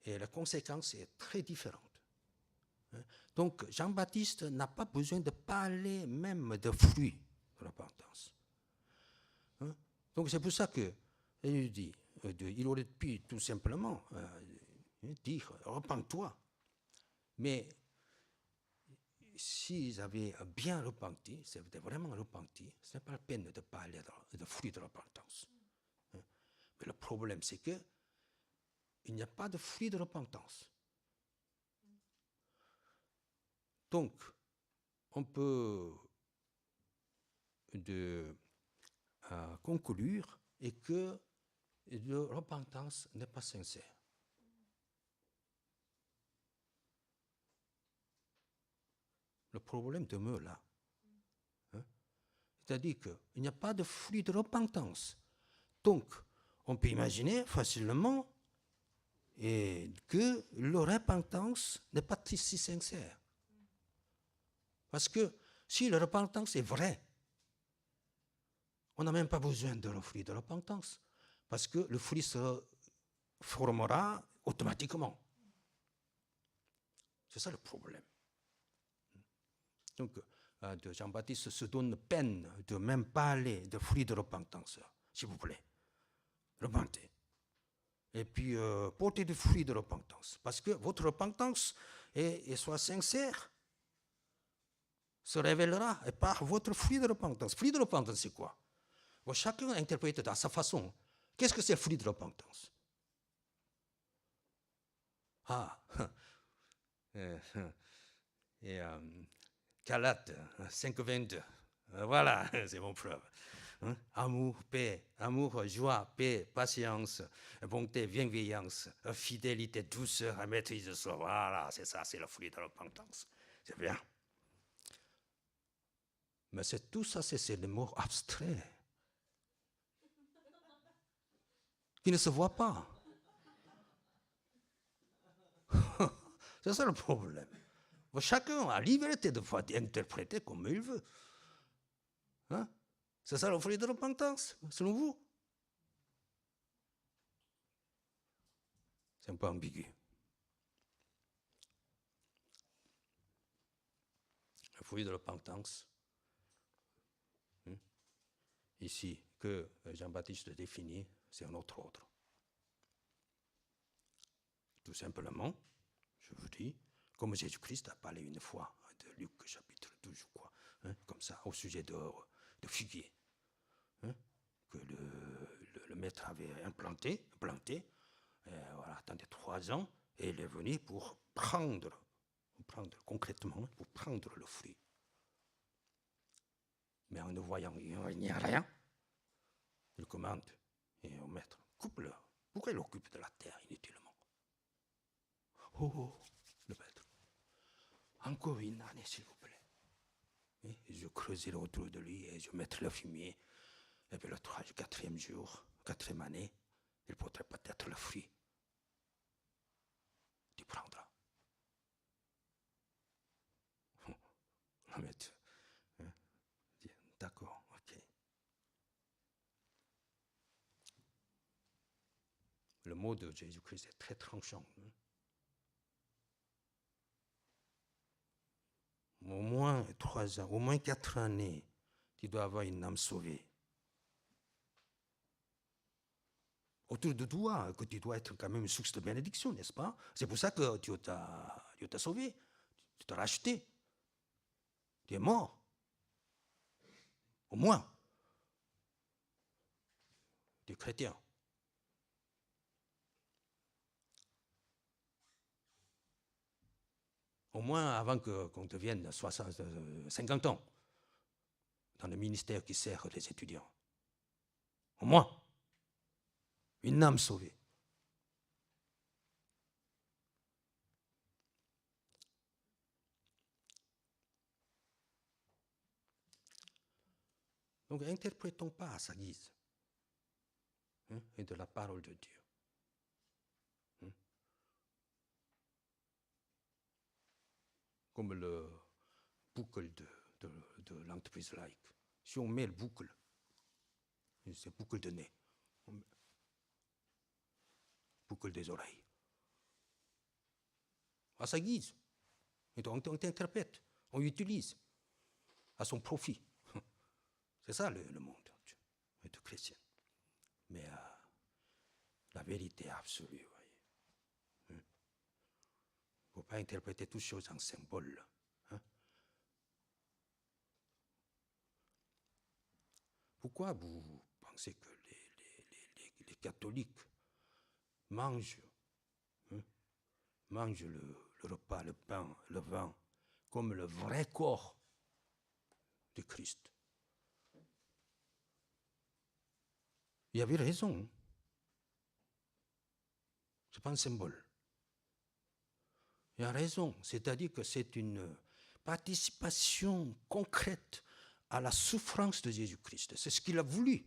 Speaker 1: et la conséquence est très différente. Donc Jean-Baptiste n'a pas besoin de parler même de fruits de repentance. Donc c'est pour ça que il dit, il aurait pu tout simplement dire « repens-toi ». Mais s'ils avaient bien repenti, c'était vraiment repenti, ce n'est pas la peine de parler de fruit de repentance. Mais le problème, c'est qu'il n'y a pas de fruit de repentance. Donc, on peut conclure et que la repentance n'est pas sincère. Le problème demeure là. C'est-à-dire qu'il n'y a pas de fruit de repentance. Donc, on peut imaginer facilement que la repentance n'est pas si sincère. Parce que si la repentance est vraie, on n'a même pas besoin de le fruit de repentance. Parce que le fruit se formera automatiquement. C'est ça le problème. Donc, Jean-Baptiste se donne peine de même parler de fruits de repentance, s'il vous plaît. Repentez. Et puis, portez des fruits de repentance. Parce que votre repentance, et soit sincère, se révélera par votre fruit de repentance. Fruit de repentance, c'est quoi? Bon, chacun interprète à sa façon. Qu'est-ce que c'est le fruit de repentance? Ah, et Galates 5,22. Voilà, c'est mon preuve. Amour, paix, amour, joie, paix, patience, bonté, bienveillance, fidélité, douceur, maîtrise de soi. Voilà, c'est ça, c'est le fruit de la repentance. C'est bien. Mais tout ça, c'est des mots abstraits qui ne se voient pas. C'est ça le problème. Chacun a la liberté de pouvoir interpréter comme il veut. Hein? C'est ça le fruit de la repentance, selon vous? C'est un peu ambigu. Le fruit de la repentance, ici, que Jean-Baptiste définit, c'est un autre ordre. Tout simplement, je vous dis, comme Jésus-Christ a parlé une fois de Luc chapitre 12, je crois, comme ça, au sujet de figuier, que le maître avait planté, voilà, attendait 3 ans, et il est venu pour prendre concrètement, pour prendre le fruit. Mais en ne voyant il n'y a rien, il commande au maître, coupe-le. Pourquoi il occupe de la terre inutilement? Oh, le maître, encore une année, s'il vous plaît. Et je creuserai autour de lui et je mettrai le fumier. Et puis le 4e jour, 4e année, il porterait peut-être le fruit. Tu prendras. Le maître dit, d'accord, ok. Le mot de Jésus-Christ est très tranchant. Au moins 3 ans, au moins 4 années, tu dois avoir une âme sauvée. Autour de toi, que tu dois être quand même une source de bénédiction, n'est-ce pas? C'est pour ça que Dieu t'a sauvé, tu t'as racheté. Tu es mort. Au moins. Tu es chrétien. Au moins avant qu'on devienne 50 ans dans le ministère qui sert les étudiants. Au moins. Une âme sauvée. Donc, interprétons pas à sa guise et de la parole de Dieu. Comme le boucle de l'entreprise laïque. Si on met le boucle, c'est boucle de nez, boucle des oreilles, à sa guise. Et donc on interprète, on utilise à son profit. C'est ça le monde de chrétien. Mais vérité absolue. Il ne faut pas interpréter toutes choses en symbole. Pourquoi vous pensez que les catholiques mangent le repas, le pain, le vin, comme le vrai corps de Christ? Il y avait raison. Ce n'est pas un symbole. Il y a raison, c'est-à-dire que c'est une participation concrète à la souffrance de Jésus-Christ. C'est ce qu'il a voulu.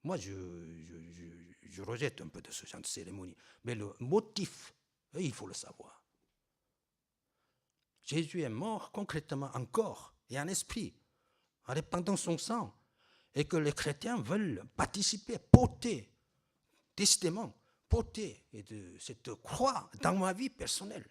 Speaker 1: Moi, je rejette un peu de ce genre de cérémonie. Mais le motif, il faut le savoir. Jésus est mort concrètement en corps et en esprit, en répandant son sang, et que les chrétiens veulent participer, porter, décidément, porter de cette croix dans ma vie personnelle.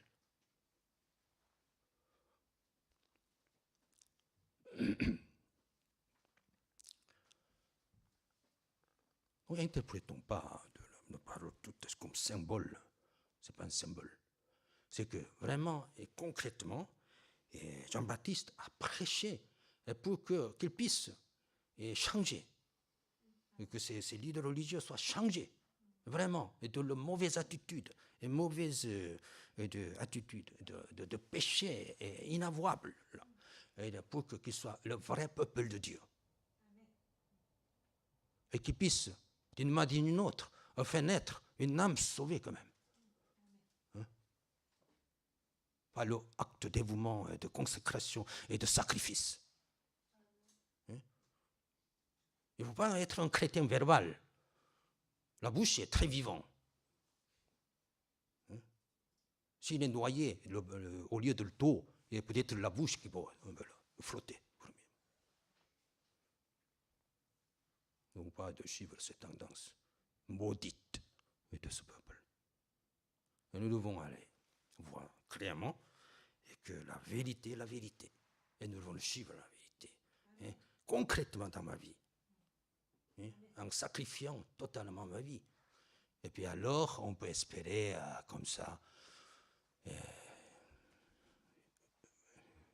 Speaker 1: N'interprétons pas la parole toute comme symbole. Ce n'est pas un symbole. C'est que vraiment et concrètement, Jean-Baptiste a prêché pour qu'il puisse changer, et que ces leaders religieux soient changés, vraiment, et de la mauvaise attitude, et mauvaise attitude de péché inavouable, et pour qu'ils soient le vrai peuple de Dieu. Et qu'ils puissent, d'une manière ou d'une autre, faire naître une âme sauvée quand même. Par l'acte de dévouement, de consécration et de sacrifice. Il ne faut pas être un chrétien verbal. La bouche est très vivante. S'il est noyé, au lieu de l'eau, il y a peut-être la bouche qui va flotter. Non pas de suivre cette tendance maudite de ce peuple. Et nous devons aller voir clairement et que la vérité est la vérité. Et nous devons suivre la vérité. Concrètement dans ma vie. En sacrifiant totalement ma vie. Et puis alors, on peut espérer comme ça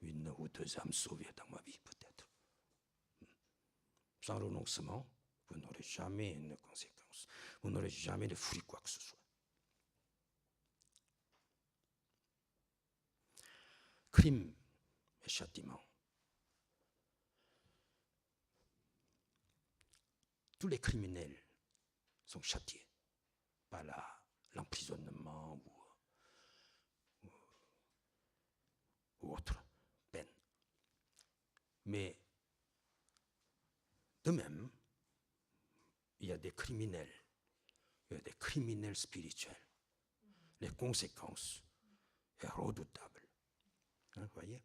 Speaker 1: une ou deux âmes sauvées dans ma vie, peut-être. Sans renoncement, vous n'aurez jamais une conséquence. Vous n'aurez jamais de fruit, quoi que ce soit. Crime et châtiment. Tous les criminels sont châtiés par l'emprisonnement ou autre peine. Mais de même, il y a des criminels spirituels. Les conséquences sont redoutables. Vous voyez?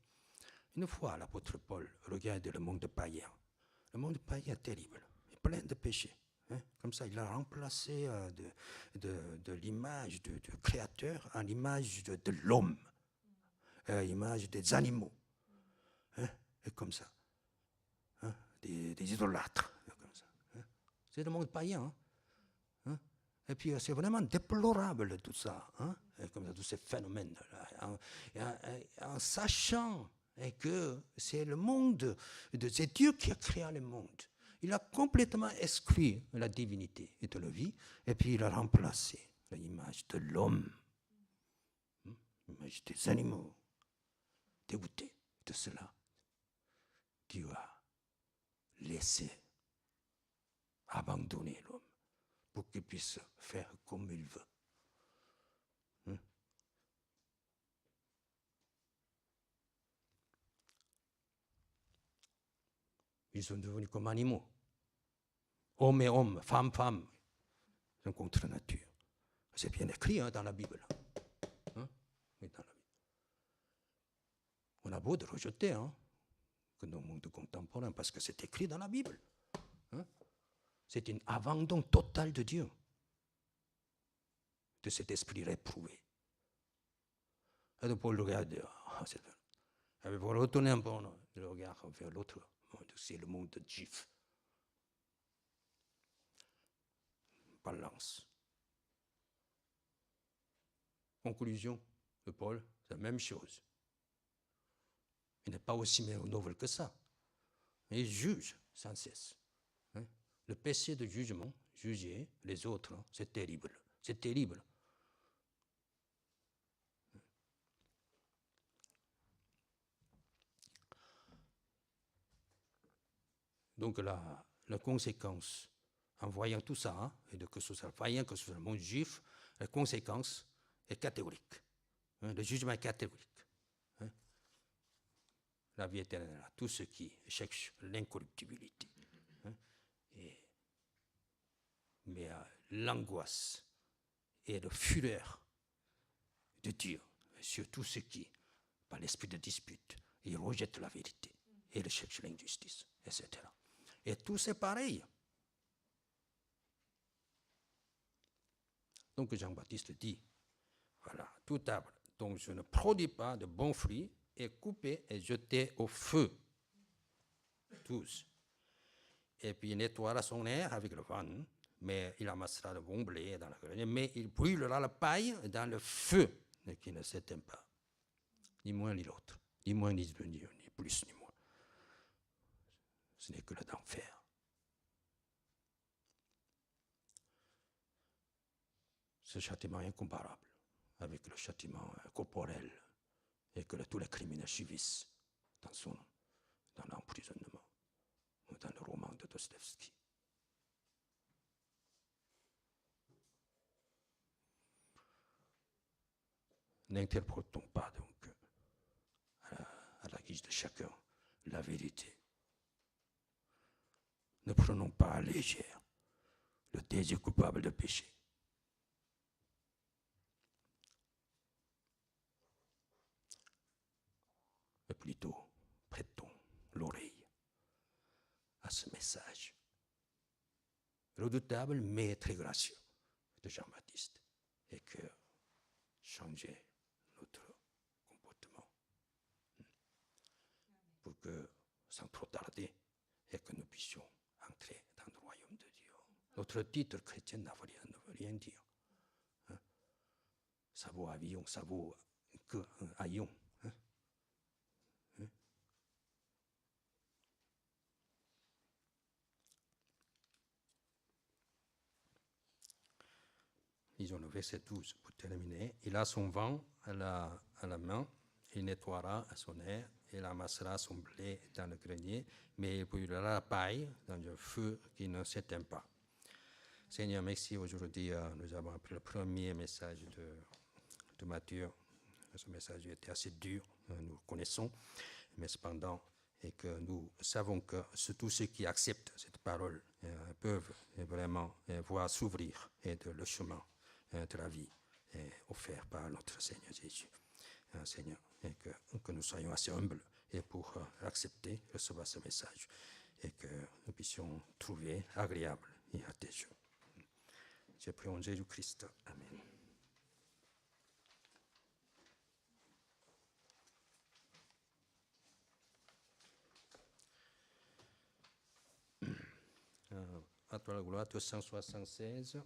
Speaker 1: Une fois, l'apôtre Paul regarde le monde païen. Le monde païen est terrible, il est plein de péchés. Comme ça, il a remplacé de l'image du Créateur en l'image de l'homme, l'image des animaux. Et comme ça. Des idolâtres. Comme ça. C'est le monde païen. Et puis c'est vraiment déplorable tout ça, comme ça, tous ces phénomènes, en sachant que c'est le monde, c'est Dieu qui a créé le monde. Il a complètement exclu la divinité de la vie, et puis il a remplacé l'image de l'homme, l'image des animaux. Dégoûté de cela, Dieu a laissé abandonner l'homme pour qu'il puisse faire comme il veut. Ils sont devenus comme animaux. Hommes et hommes, femmes, femmes, sont contre nature. C'est bien écrit dans la Bible. Oui, dans la Bible. On a beau de rejeter que dans le monde contemporain, parce que c'est écrit dans la Bible. C'est un abandon total de Dieu, de cet esprit réprouvé. Et donc Paul regarde, il faut retourner un peu le regard vers l'autre monde, c'est le monde juif. Balance. Conclusion de Paul, c'est la même chose. Il n'est pas aussi noble que ça. Il juge sans cesse. Hein? Le péché de jugement, juger les autres, c'est terrible. C'est terrible. Donc la conséquence, en voyant tout ça, et que ce soit païen, que ce soit le monde juif, la conséquence est catégorique. Hein? Le jugement est catégorique. Hein? La vie éternelle, tout ce qui cherche l'incorruptibilité. Hein? Mais l'angoisse et la fureur de Dieu sur tout ce qui, par l'esprit de dispute, il rejette la vérité et il cherche l'injustice, etc. Et tout c'est pareil. Donc Jean-Baptiste dit, voilà, tout arbre dont je ne produis pas de bons fruits est coupé et jeté au feu. Tous. Et puis il nettoiera son air avec le vent, mais il amassera le bon blé dans la grenier, mais il brûlera la paille dans le feu qui ne s'éteint pas. Ni moins ni l'autre, ni moins ni plus ni moins. Ce n'est que l'enfer. Ce châtiment est incomparable avec le châtiment corporel et que tous les criminels subissent dans l'emprisonnement ou dans le roman de Dostoïevski. N'interprétons pas donc à la guise de chacun la vérité. Ne prenons pas à légère le désir coupable de péché. Mais plutôt, prêtons l'oreille à ce message redoutable mais très gracieux de Jean-Baptiste et que changer notre comportement pour que, sans trop tarder, et que nous puissions entrer dans le royaume de Dieu. Notre titre chrétien ne veut rien dire. Hein? Ça vaut avion, ça vaut que haillon. Hein? Hein? Disons le verset 12 pour terminer. Il a son vent à la main, il nettoiera son air, il amassera son blé dans le grenier, mais il brûlera la paille dans le feu qui ne s'éteint pas. Seigneur, merci. Aujourd'hui, nous avons appris le premier message de Matthieu. Ce message était assez dur, nous le connaissons, mais cependant, et que nous savons que tous ceux qui acceptent cette parole peuvent vraiment voir s'ouvrir le chemin de la vie offert par notre Seigneur Jésus. Seigneur, et que nous soyons assez humbles et pour accepter, recevoir ce message, et que nous puissions trouver agréable et à tes yeux. Je prie en Jésus-Christ. Amen. À toi la gloire, 276.